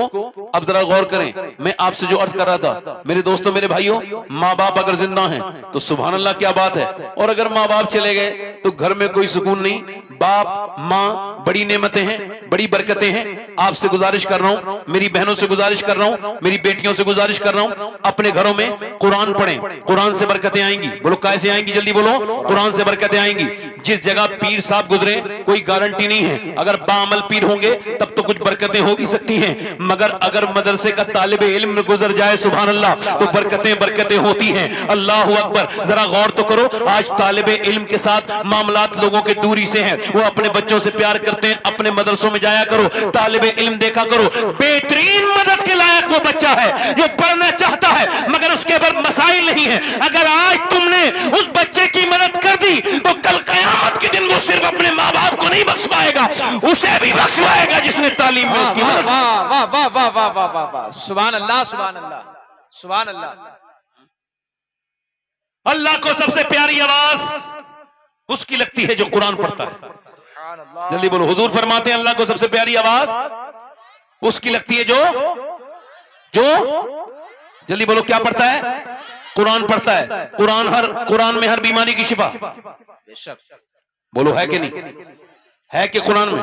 Speaker 1: अब जरा गौर करें, मैं आपसे जो अर्ज कर रहा था, मेरे दोस्तों, मेरे भाइयों, माँ बाप अगर जिंदा हैं तो सुभान अल्लाह, क्या बात है। और अगर माँ बाप चले गए तो घर में कोई सुकून नहीं। बाप माँ बड़ी नेमतें हैं, बड़ी बरकतें हैं। आपसे गुजारिश कर रहा हूं, मेरी बहनों से गुजारिश कर रहा हूं, मेरी बेटियों से गुजारिश कर रहा हूं, अपने घरों में कुरान पढ़ें, कुरान से बरकतें आएंगी। बोलो कैसे आएंगी? जल्दी बोलो, कुरान से बरकतें आएंगी। जिस जगह पीर साहब गुजरे कोई गारंटी नहीं है, अगर बाअमल पीर होंगे तब तो कुछ बरकतें हो भी सकती हैं, मगर अगर मदरसे का तालिबे इल्म गुजर जाए सुभान अल्लाह तो बरकतें होती हैं। अल्लाह अकबर। जरा गौर तो करो, आज तालिबे इल्म के साथ मामलात लोगों के दूरी से हैं, वो अपने बच्चों से प्यार करते हैं। अपने मदरसों में जाया करो, तालिबे इल्म देखा करो। बेहतरीन मदद के लायक वो बच्चा है जो पढ़ना चाहता है मगर उसके ऊपर मसाइल नहीं है। अगर आज तुमने उस बच्चे की मदद कर दी तो कल कयामत के दिन वो सिर्फ अपने माँ बाप को नहीं बख्श पाएगा, उसे भी बख्शवाएगा जिसने तालीम में उसकी मदद।
Speaker 2: वाह वाह वाह वाह वाह वाह वाह वाह, सुभान अल्लाह, सुभान अल्लाह, सुभान अल्लाह।
Speaker 1: अल्लाह को सबसे प्यारी आवाज उसकी लगती है जो कुरान पढ़ता है। जल्दी बोलो, हुजूर फरमाते हैं अल्लाह को सबसे प्यारी आवाज उसकी लगती है जो जल्दी बोलो क्या पढ़ता है? कुरान पढ़ता है। कुरान में हर बीमारी की शिफा। बोलो है कि नहीं? है कि कुरान में?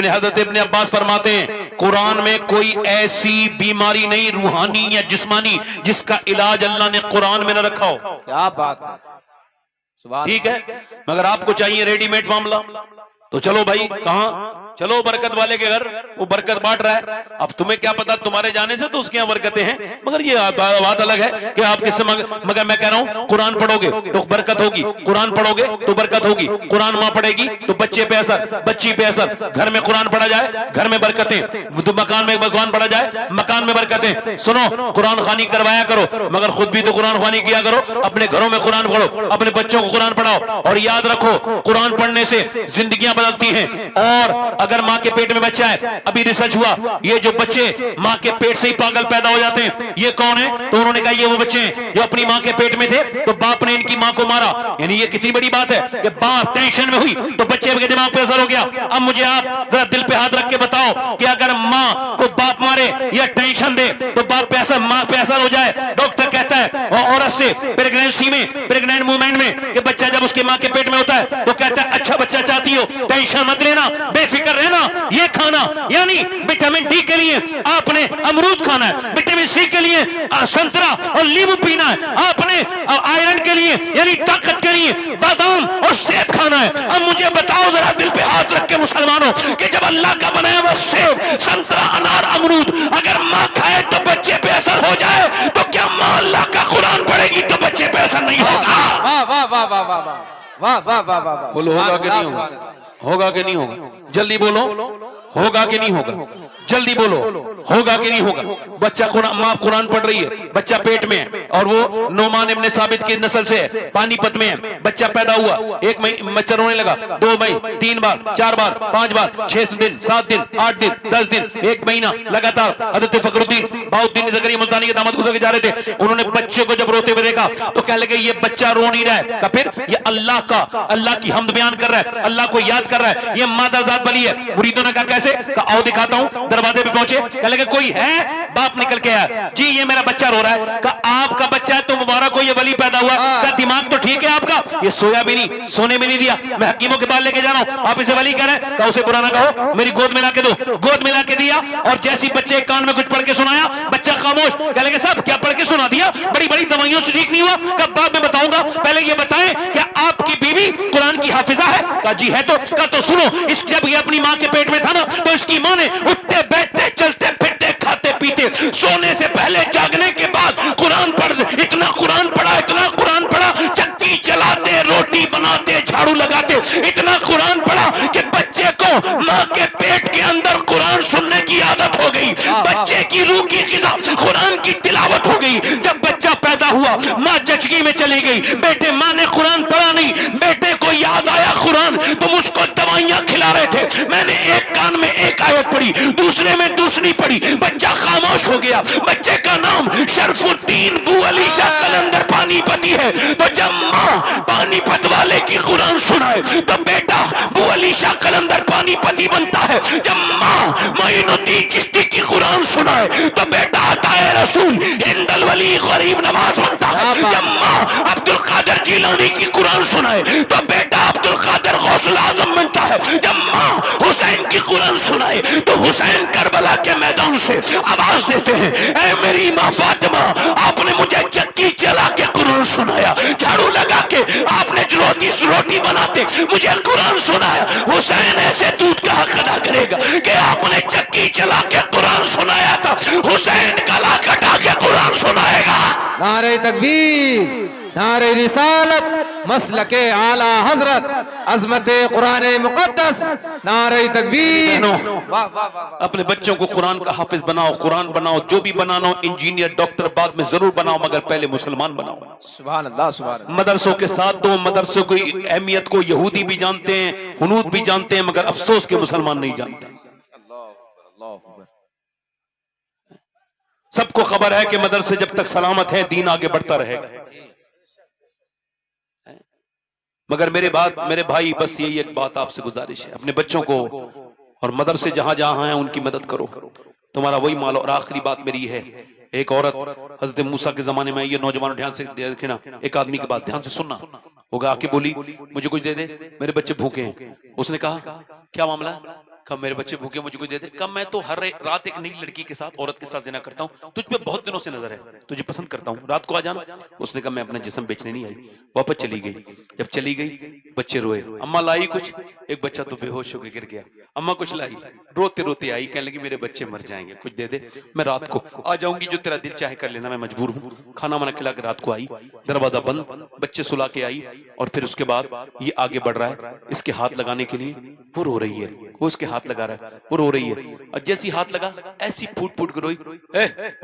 Speaker 1: हजरत इब्ने अब्बास फरमाते हैं कुरान में कोई ऐसी बीमारी नहीं, रूहानी या जिस्मानी, जिसका इलाज अल्लाह ने कुरान में न रखा हो।
Speaker 2: क्या बात है,
Speaker 1: ठीक है, मगर आपको चाहिए रेडीमेड मामला, तो चलो भाई, कहां? चलो बरकत वाले के घर, वो बरकत बांट रहा है। अब तुम्हें क्या पता, तुम्हारे जाने से तो उसके यहाँ बरकतें हैं, मगर ये बात अलग है कि आप किससे मगर मैं कह रहा हूँ कुरान पढ़ोगे तो बरकत होगी, कुरान पढ़ोगे तो बरकत होगी, कुरान माँ पढ़ेगी तो बच्चे पे असर, बच्ची पे असर, घर में कुरान पढ़ा जाए घर में बरकतें, तो मकान में कुरान पढ़ा जाए मकान में बरकतें। सुनो, कुरान खानी करवाया करो, मगर खुद भी तो कुरान खानी किया करो, अपने घरों में कुरान पढ़ो, अपने बच्चों को कुरान पढ़ाओ। और याद रखो, कुरान पढ़ने से जिंदगियां बदलती हैं। और अगर माँ के पेट में बच्चा है, अभी रिसर्च हुआ, ये जो बच्चे माँ के पेट से ही पागल पैदा हो जाते हैं, ये कौन है? तो उन्होंने कहा ये वो बच्चे हैं जो अपनी माँ के पेट में थे तो बाप ने इनकी माँ को मारा। यानी ये कितनी बड़ी बात है कि बाप टेंशन में हुई तो बच्चे के दिमाग पे असर हो गया। अब मुझे आप जरा दिल पे हाथ रख के बताओ कि अगर माँ को बाप मारे या टेंशन दे तो बाप पे असर, माँ पे असर हो जाए। डॉक्टर कहता है और औरत से प्रेगनेंसी में, प्रेग्नेंट मूवमेंट में कि बच्चा जब उसके माँ के पेट में होता है तो कहता है अच्छा बच्चा चाहती हो, टेंशन मत लेना, बेफिक्र रहना, ये खाना, यानी विटामिन डी के लिए आपने अमरूद खाना है, विटामिन सी के लिए संतरा और नींबू पीना है, आपने आयरन के लिए यानी ताकत के लिए बादाम और सेब खाना है। अब मुझे बताओ जरा दिल पे हाथ रख के मुसलमानों कि जब अल्लाह का बनाया हुआ सेब, संतरा, अनार, अमरूद अगर माँ खाए तो बच्चे पे असर हो जाए, तो क्या माँ अल्लाह का कुरान पढ़ेगी तो बच्चे पे असर नहीं होगा?
Speaker 2: वाह वाह वाह वाह वाह वाह वाह वाह वाह वाह।
Speaker 1: बोलो होगा कि नहीं होगा? होगा कि नहीं होगा? जल्दी बोलो, होगा कि नहीं होगा? जल्दी बोलो, होगा कि नहीं होगा? बच्चा माँ कुरान पढ़ रही है, बच्चा पेट में है और वो नोमान इब्ने साबित की नस्ल से है, पानीपत में है, बच्चा पैदा हुआ, एक बच्चा रोने लगा, 2 महीने, 3 बार, 4 बार, 5 बार, 6 दिन, 7 दिन, 8 दिन, 10 दिन, 1 महीना लगातार। हज़रत फखरुद्दीन बाउद्दीन ज़करिया मुल्तानी के दामाद गुजर के जा रहे थे, उन्होंने बच्चे को जब रोते हुए देखा तो कहने लगे ये बच्चा रो नहीं रहा है, का फिर ये अल्लाह की हमद बयान कर रहा है, अल्लाह को याद कर रहा है, ये मादा जात बली है। मुरीदों ने कहा कैसे? कहा आओ दिखाता हूं। दरवाजे पे पहुंचे, कहने लगे कोई है? बाप निकल के आया, जी ये मेरा बच्चा रो रहा है। कहा आपका बच्चा है तो मुबारक हो, ये वली पैदा हुआ। कहा दिमाग तो ठीक है आपका, ये सोया भी नहीं, सोने भी नहीं दिया, मैं हकीमों के पास लेके जा रहा हूं, आप इसे वली कह रहे हैं। कहा उसे बुरा ना कहो, मेरी गोद मिला के दो। गोद मिला के दिया और जैसी बच्चे कान में कुछ पढ़ के सुनाया, बच्चा खामोश। कहने लगे साहब क्या पढ़ के सुना दिया? बड़ी बड़ी दवाइयों से ठीक नहीं हुआ। कहा बाद में बताऊंगा, पहले ये बताएं क्या आपकी बीवी कुरान की हाफिजा है? कहा जी है। तो कहा तो सुनो, इस जब ये अपनी माँ के पेट में था ना तो इसकी माँ ने उठते बैठते चलते फिरते खाते पीते सोने से पहले जागने के बाद कुरान पढ़, इतना कुरान पढ़ा, इतना कुरान पढ़ा, चक्की चलाते, रोटी बनाते, झाड़ू लगाते, इतना कुरान पढ़ा कि बच्चे को माँ के पेट के अंदर कुरान सुनने की आदत हो गई, बच्चे की रूह की ग़िज़ा कुरान की तिलावत हो गई। जब बच्चा पैदा हुआ माँ जचगी में चली गई, बेटे माँ ने कुरान पढ़ा नहीं, बेटे को याद आया कुरान, तुम उसको दवाइयां खिला रहे थे, मैंने एक कान में एक आयत पढ़ी, दूसरे में दूसरी पढ़ी, बच्चा खामोश हो गया। बच्चे का नाम शरफुद्दीन बू अली शाह कलंदर पानीपती है। तो जब माँ पानीपत वाले की कुरान सुनाए तो बेटा बू अली शाह कलंदर पानीपती बनता है। जब माँ मोइनुद्दीन चिश्ती की कुरान सुनाए तो बेटा अताए रसूल हिंदल वली गरीब नवाज बनता है। जब माँ अब्दुल कादिर जिलानी की कुरान सुनाए तो बेटा अब्दुल कादिर गौसुल आजम बनता है। जब माँ हुसैन की कुरान सुनाए तो हुसैन करबला के मैदान से आवाज देते हैं, ऐ मेरी माँ फातिमा, आपने मुझे चक्की चला के कुरान सुनाया, झाड़ू लगा के आपने रोटी बनाते मुझे कुरान सुनाया। हुसैन ऐसे दूध का हक अदा करेगा कि आपने चक्की चला के कुरान सुनाया था, हुसैन गला कटा के कुरान सुनाएगा।
Speaker 2: नारे तकबीर, नारे रिसालत, मसलके आला हजरत, अजमते कुरान मुकद्दस, नारे तकबीर। वाह वाह वाह।
Speaker 1: अपने बच्चों को कुरान का हाफिज बनाओ, कुरान बनाओ, जो भी बनाना हो, इंजीनियर डॉक्टर बाद में जरूर बनाओ, मगर पहले मुसलमान बनाओ।
Speaker 2: सुभान अल्लाह, सुभान अल्लाह।
Speaker 1: मदरसों के साथ दो, मदरसों की अहमियत को यहूदी भी जानते हैं, हुनूद भी जानते हैं, मगर अफसोस के मुसलमान नहीं जानते। सबको खबर है कि मदरसे जब तक सलामत है दीन आगे बढ़ता रहेगा, मगर मेरे भाई बस यही एक बात आपसे गुजारिश है, अपने बच्चों को और मदरसे जहां जहां हैं उनकी मदद करो, तुम्हारा वही माल। और आखिरी बात मेरी है, एक औरत हजरत मूसा के जमाने में, ये नौजवान ध्यान से देखना, एक आदमी की बात ध्यान से सुनना होगा, आके बोली मुझे कुछ दे दे, मेरे बच्चे भूखे हैं। उसने कहा क्या मामला? कब मेरे बच्चे भूखे मुझे कुछ दे दे। कब मैं तो हर रात एक नई लड़की के साथ, औरत के साथ जिना करता हूँ, तुझ पे बहुत दिनों से नजर है, तुझे पसंद करता हूँ, रात को आ जाना। उसने कहा मैं अपना जिस्म बेचने नहीं आई, वापस चली गई। जब चली गई बच्चे रोए, अम्मा लाई कुछ, एक बच्चा तो बेहोश होकर गिर गया, अम्मा कुछ लाई, रोते रोते आई, कहने लगी मेरे बच्चे मर जाएंगे, कुछ दे दे, मैं रात को आ जाऊंगी, जो तेरा दिल चाहे कर लेना, मैं मजबूर हूँ। खाना वाना खिला के रात को आई, दरवाजा बंद, बच्चे सुला के आई, और फिर उसके बाद ये आगे बढ़ रहा है, इसके हाथ लगाने के लिए वो रो रही है, वो उसके हाथ लगा रहा है, वो रो रही है, और जैसी हाथ लगा ऐसी फूट फूट कर रोई,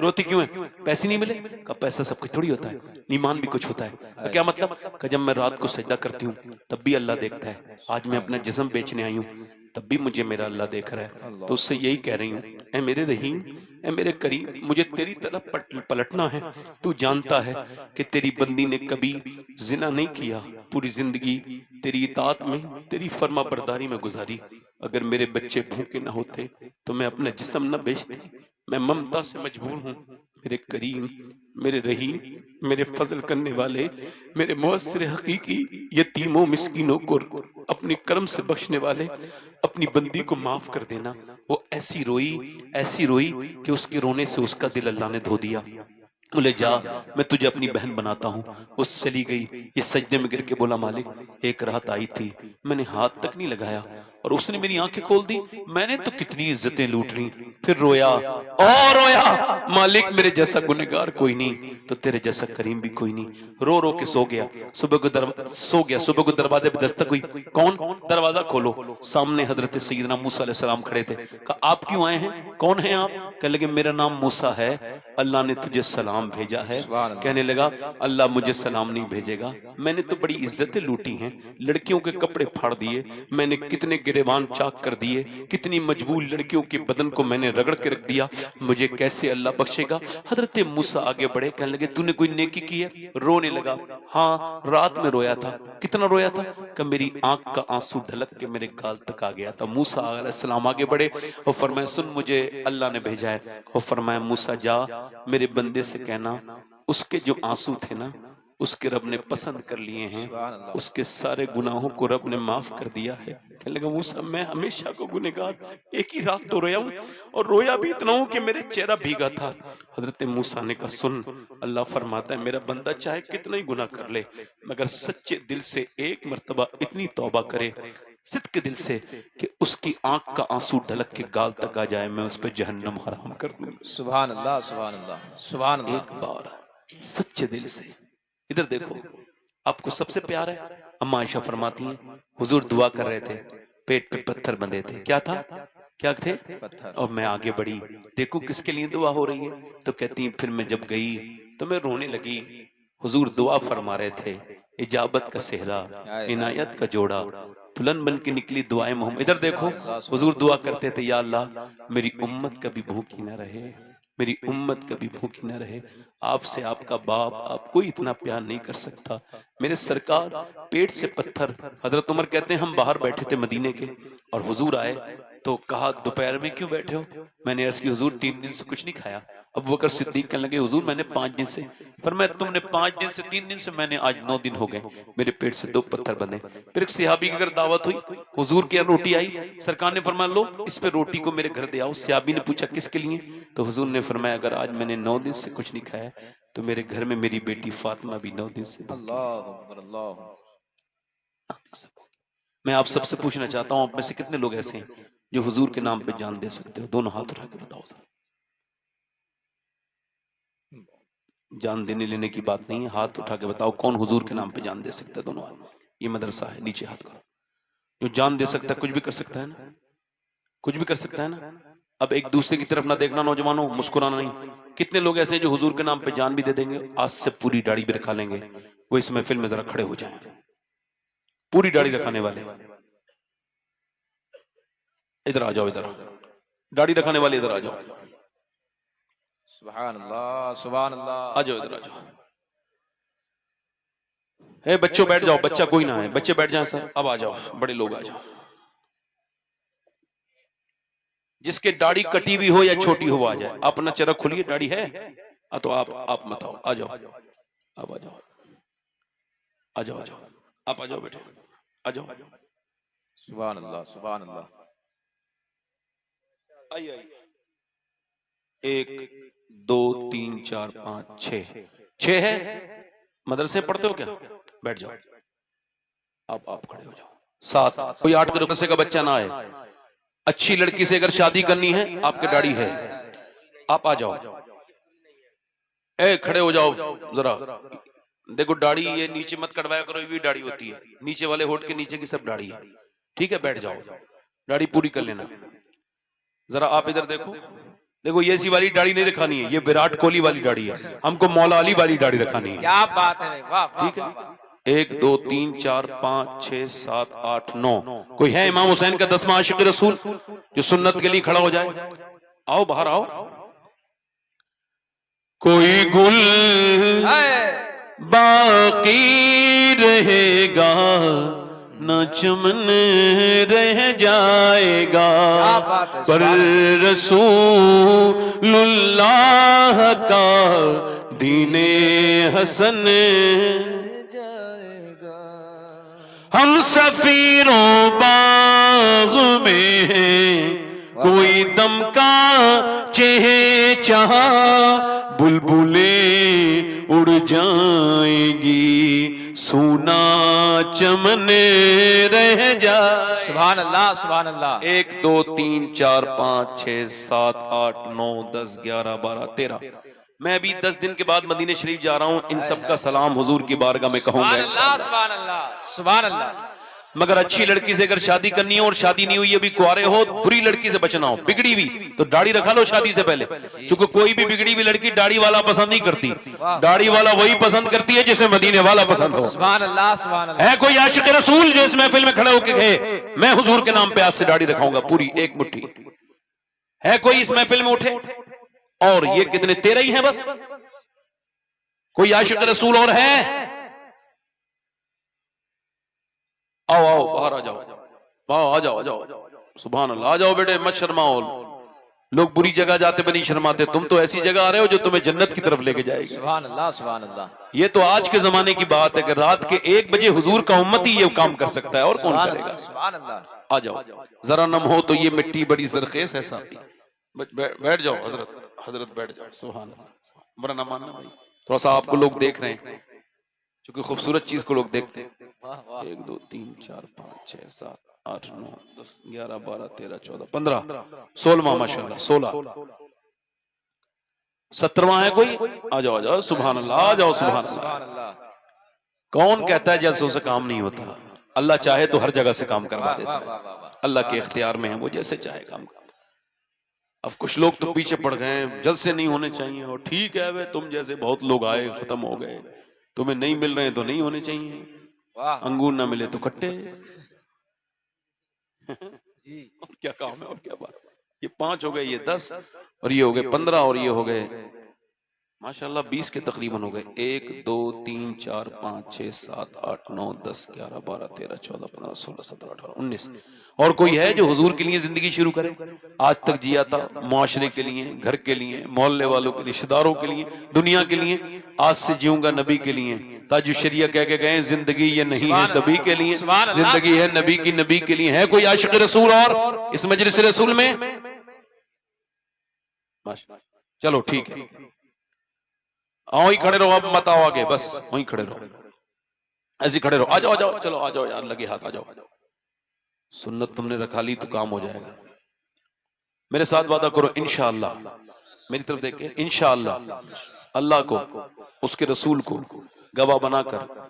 Speaker 1: रोती क्यों है, पैसे नहीं मिले? का पैसा सब कुछ थोड़ी होता है, ईमान भी कुछ होता है। तो क्या मतलब? कि जब मैं रात को सजदा करती हूँ तब भी अल्लाह देखता है, आज मैं अपना जिस्म बेचने आई हूँ तब भी मुझे मेरा अल्लाह देख रहा है। तो उससे यही कह रही हूँ, ऐ मेरे रहीम, ऐ मेरे करीम, मुझे तेरी तरफ पलटना है। तू जानता है कि तेरी बंदी ने कभी जिना नहीं किया, पूरी जिंदगी तेरी इताअत में, तेरी फर्मा बरदारी में गुजारी। अगर मेरे बच्चे भूखे न होते तो मैं अपना जिस्म न बेचती, मैं ममता से मजबूर हूँ। मेरे करीम, मेरे रहीम, मेरे फजल करने वाले, मेरे मुअस्सिर हकीकी, यतीमों मिस्कीनों को अपने कर्म से बख्शने वाले, अपनी बंदी को माफ कर देना। वो ऐसी रोई कि उसके रोने से उसका दिल अल्लाह ने धो दिया। बोले जा, मैं तुझे अपनी बहन बनाता हूँ। वो चली गई, ये सजदे में गिर के बोला मालिक, एक रात आई थी, मैंने हाथ तक नहीं लगाया और उसने मेरी आंखें खोल दी, मैंने तो कितनी इज्जतें लूट ली। फिर रोया और रोया, मालिक मेरे जैसा गुनहगार कोई नहीं तो तेरे जैसा करीम भी कोई नहीं। रो रो के सो गया। सुबह को दरवाजे पे दस्तक हुई, कौन? दरवाजा खोलो। सामने हजरत सैयदना मूसा अलैहिस्सलाम खड़े थे। कहा आप क्यों आए हैं, कौन है आप? कहने लगे मेरा नाम मूसा है, अल्लाह ने तुझे सलाम भेजा है। कहने लगा अल्लाह मुझे सलाम नहीं भेजेगा, मैंने तो बड़ी इज्जतें लूटी हैं, लड़कियों के कपड़े फाड़ दिए, मैंने कितने गिरेबान चाक कर दिए, कितनी मजबूर लड़कियों के बदन को मैंने रगड़ के रख दिया, मुझे कैसे अल्लाह बख्शेगा? हजरत मूसा आगे बढ़े, कहने लगे तूने कोई नेकी की है? रोने लगा, हाँ रात में रोया था। कितना रोया था? कि मेरी आंख का आंसू ढलक के मेरे गाल तक आ गया था। मूसा अलैहिस्सलाम आगे बढ़े और फरमाया सुन, मुझे अल्लाह ने भेजा है। और फरमाया मूसा जा, मेरे बंदे से कहना उसके जो आंसू थे ना, उसके रब ने पसंद कर लिए हैं, उसके सारे गुनाहों को रब ने माफ कर दिया है। कहने लगा मूसा मैं हमेशा को गुनहगार, एक ही रात तो रोया हूं और रोया भी इतना हूं कि मेरे चेहरा भीगा था। हजरत मूसा ने कहा सुन, अल्लाह फरमाता है मेरा बंदा चाहे कितना ही गुनाह कर ले, मगर सच्चे दिल से एक मर्तबा इतनी तौबा करे सिद्ध के दिल से कि उसकी आंख का आंसू ढलक के गाल तक आ जाए, मैं उस पर जहन्नम हराम कर दूंगा।
Speaker 2: सुभान अल्लाह, सुभान अल्लाह, सुभान अल्लाह।
Speaker 1: एक बार सच्चे दिल से। इधर देखो, आपको सबसे प्यार है। अम्मा आयशा फरमाती हैं हुजूर दुआ कर रहे थे, पेट पे पत्थर बंधे थे। क्या था? क्या थे?
Speaker 2: पत्थर।
Speaker 1: और मैं आगे बढ़ी, देखो किसके लिए दुआ हो रही है। तो कहती हैं फिर मैं जब गई तो मैं रोने लगी, हुजूर दुआ फरमा रहे थे, इजाबत का सेहरा, इनायत का जोड़ा, दुल्हन बन के निकली दुआएं मोहम्मद। इधर देखो, हुजूर दुआ करते थे या अल्लाह मेरी उम्मत कभी भूखी ना रहे, मेरी उम्मत कभी भूखी ना रहे। आपसे आपका बाप आपको इतना प्यार नहीं कर सकता। मेरे सरकार पेट से पत्थर। हजरत उमर कहते हैं हम बाहर बैठे थे मदीने के और हुजूर आए तो कहा दोपहर में क्यों बैठे हो? मैंने अर्ज की हुजूर 3 दिन से कुछ नहीं खाया। अब बकर सिद्दीक कहने लगे हुजूर मैंने 5 दिन से, पर मैं तुमने 5 दिन से 3 दिन से, मैंने आज 9 दिन हो गए, मेरे पेट से 2 पत्थर बंधे। फिर एक सहाबी की अगर दावत हुई, हुजूर के यहाँ रोटी आई, सरकार ने फरमाया लो इस पे रोटी को मेरे घर दे आओ। सहाबी ने पूछा किसके लिए? तो हुजूर ने फरमाया अगर आज मैंने 9 दिन से कुछ नहीं खाया तो मेरे घर में मेरी बेटी फातिमा भी 9 दिन से।
Speaker 2: अल्लाह अकबर, अल्लाह।
Speaker 1: मैं आप सबसे पूछना चाहता हूं, आप में से कितने लोग ऐसे हैं जो हुजूर के नाम पे जान दे सकते हो? दोनों हाथ उठा के बताओ सर। जान देने लेने की बात नहीं है, हाथ उठा के बताओ कौन हुजूर के नाम पे जान दे सकता है? दोनों हाथ। ये मदरसा है, नीचे हाथ करो। जो जान दे सकता है कुछ भी कर सकता है ना, कुछ भी कर सकता है ना। अब एक दूसरे की तरफ ना देखना नौजवानों, मुस्कुराना नहीं। कितने लोग ऐसे हैं जो हुजूर के नाम पे जान भी दे देंगे, आज से पूरी दाढ़ी भी रखा लेंगे। वो इस महफिल में जरा खड़े हो जाएं, पूरी दाढ़ी रखाने वाले इधर आ जाओ, इधर दाढ़ी रखाने वाले इधर आ जाओ।
Speaker 2: सुभान अल्लाह, सुभान अल्लाह।
Speaker 1: आ जाओ, इधर आ जाओ। ए बच्चों बैठ जाओ, बच्चा कोई ना है, बच्चे बैठ जाएं सर। अब आ जाओ, बड़े लोग आ जाओ। जिसके दाढ़ी कटी हुई हो या छोटी हो आ जाए। अपना चेहरा खुलिए, दाढ़ी है तो आप मत आओ, आ जाओ, आप आ जाओ, आ जाओ, आ जाओ, आप आ जाओ बेटे, आ जाओ।
Speaker 2: सुभान अल्लाह, सुभान अल्लाह।
Speaker 1: आइए आइए। 1 2 3 4 5 6 है। मदरसे पढ़ते हो क्या? बैठ जाओ। अब आप खड़े हो जाओ। 7 कोई 8 के का बच्चा ना आए। अच्छी लड़की से अगर शादी करनी है, आपके दाढ़ी है, आप आ जाओ। ए खड़े हो जाओ जरा। देखो दाढ़ी ये नीचे मत कटवाया करो, ये भी दाढ़ी होती है, नीचे वाले होठ के नीचे की सब दाढ़ी है, ठीक है? बैठ जाओ, दाढ़ी पूरी कर लेना। जरा आप इधर देखो, देखो ये सी वाली दाढ़ी नहीं रखानी है, ये विराट कोहली वाली दाढ़ी है, हमको मौला अली वाली दाढ़ी रखानी है।
Speaker 2: क्या बात है, वाह,
Speaker 1: ठीक है? 1 2 3 4 5 6 7 8 9। कोई है इमाम हुसैन का 10वां आशिक रसूल जो सुन्नत के लिए खड़ा हो जाए? आओ बाहर आओ। कोई गुल बाकी रहेगा न चमन रह जाएगा, पर रसूलुल्लाह का दीने हसन हम सफीरों बाग में हैं, कोई दम का चेहे चाहा बुलबुले उड़ जाएंगी, सूना चमन रह जाए।
Speaker 2: सुभान अल्लाह, सुभान अल्लाह।
Speaker 1: 1 2 3 4 5 6 7 8 9 10 11 12 13। मैं अभी 10 दिन के बाद मदीने शरीफ जा रहा हूँ। इन सब का सलाम हुजूर की बारगाह में कहूंगा इंशाअल्लाह।
Speaker 2: सुभान अल्लाह, सुभान अल्लाह।
Speaker 1: मगर अच्छी लड़की से अगर शादी करनी है और शादी नहीं हुई, अभी कुआरे हो, बुरी लड़की से बचना हो, बिगड़ी हुई तो दाढ़ी रखा लो शादी से पहले, क्योंकि कोई भी बिगड़ी हुई लड़की दाढ़ी वाला पसंद नहीं करती, दाढ़ी वाला वही पसंद करती है जिसे मदीने वाला पसंद हो।
Speaker 2: सुभान अल्लाह, सुभान अल्लाह।
Speaker 1: है कोई आशिक रसूल जो इस महफिल में खड़े होकर कहे मैं हुजूर के नाम पे आज से दाढ़ी रखाऊंगा पूरी एक मुट्ठी? है कोई इस महफिल में उठे? और ये कितने 13 ही हैं बस। कोई आशिक रसूल और है? आओ आओ बाहर आ जाओ, आओ आ जाओ, आ जाओ। सुभान अल्लाह, आ जाओ बेटे, मत शर्माओ। लोग बुरी जगह जाते भी नहीं शर्माते, तुम तो ऐसी जगह आ रहे हो जो तुम्हें जन्नत की तरफ लेके जाएगी।
Speaker 2: सुभान अल्लाह, सुभान अल्लाह।
Speaker 1: ये तो आज के जमाने की बात है कि रात के 1 बजे हुजूर का उम्मत ही ये काम कर सकता है, और कौन करेगा?
Speaker 2: सुभान अल्लाह।
Speaker 1: आ जाओ, जरा नम हो तो ये मिट्टी बड़ी सरखेज है साहब। बैठ जाओ हजरत, हजरत बैठ जाओ। सुभान अल्लाह, बड़ा ना मानना भाई, थोड़ा सा आपको लोग देख रहे हैं, क्योंकि खूबसूरत चीज को लोग देखते हैं। 1 2 3 4 5 6 7 8 9 10 11 12 13 14 15 16वां माशाल्लाह 16 17वां है कोई? आ जाओ, आ जाओ। सुभान अल्लाह, आ जाओ। सुभान अल्लाह। कौन कहता है जलसों से काम नहीं होता? अल्लाह चाहे तो हर जगह से काम करवा देता है, अल्लाह के इख्तियार में है, वो जैसे चाहे काम कर। अब कुछ लोग तो पीछे पड़ गए, जलसे नहीं होने चाहिए, और ठीक है वे तुम जैसे बहुत लोग आए खत्म हो गए, तुम्हें नहीं मिल रहे तो नहीं होने चाहिए, अंगूर ना मिले तो कट्टे। और क्या काम है, और क्या बात। ये 5 हो गए, ये 10, और ये हो गए 15, और ये हो गए माशाल्लाह 20 के तकरीबन हो गए। 1 2 3 4 5 6 7 8 9 10 11 12 13 14 15 16 17 18 19। और कोई है जो हुजूर के लिए जिंदगी शुरू करे? आज तक जिया था मुआशरे के लिए, घर के लिए, मोहल्ले वालों के लिए, रिश्तेदारों के लिए, दुनिया के लिए। आज से जीऊंगा नबी के लिए। ताजु शरिया कह के गए जिंदगी ये नहीं है सभी के लिए, जिंदगी है नबी की, नबी के लिए। है कोई आशिक रसूल और इस मजलिस रसूल में? चलो ठीक है, आओ ही खड़े रहो, अब मत आओ आगे, बस वहीं खड़े रहो, ऐसे खड़े रहो। आ जाओ, आ जाओ, चलो आ जाओ यार, लगे हाथ आ जाओ। सुन्नत तुमने रखा ली तो काम हो जाएगा। मेरे साथ वादा करो इंशाअल्लाह, मेरी तरफ देख के, इंशाअल्लाह अल्लाह को, उसके रसूल को गवाह बनाकर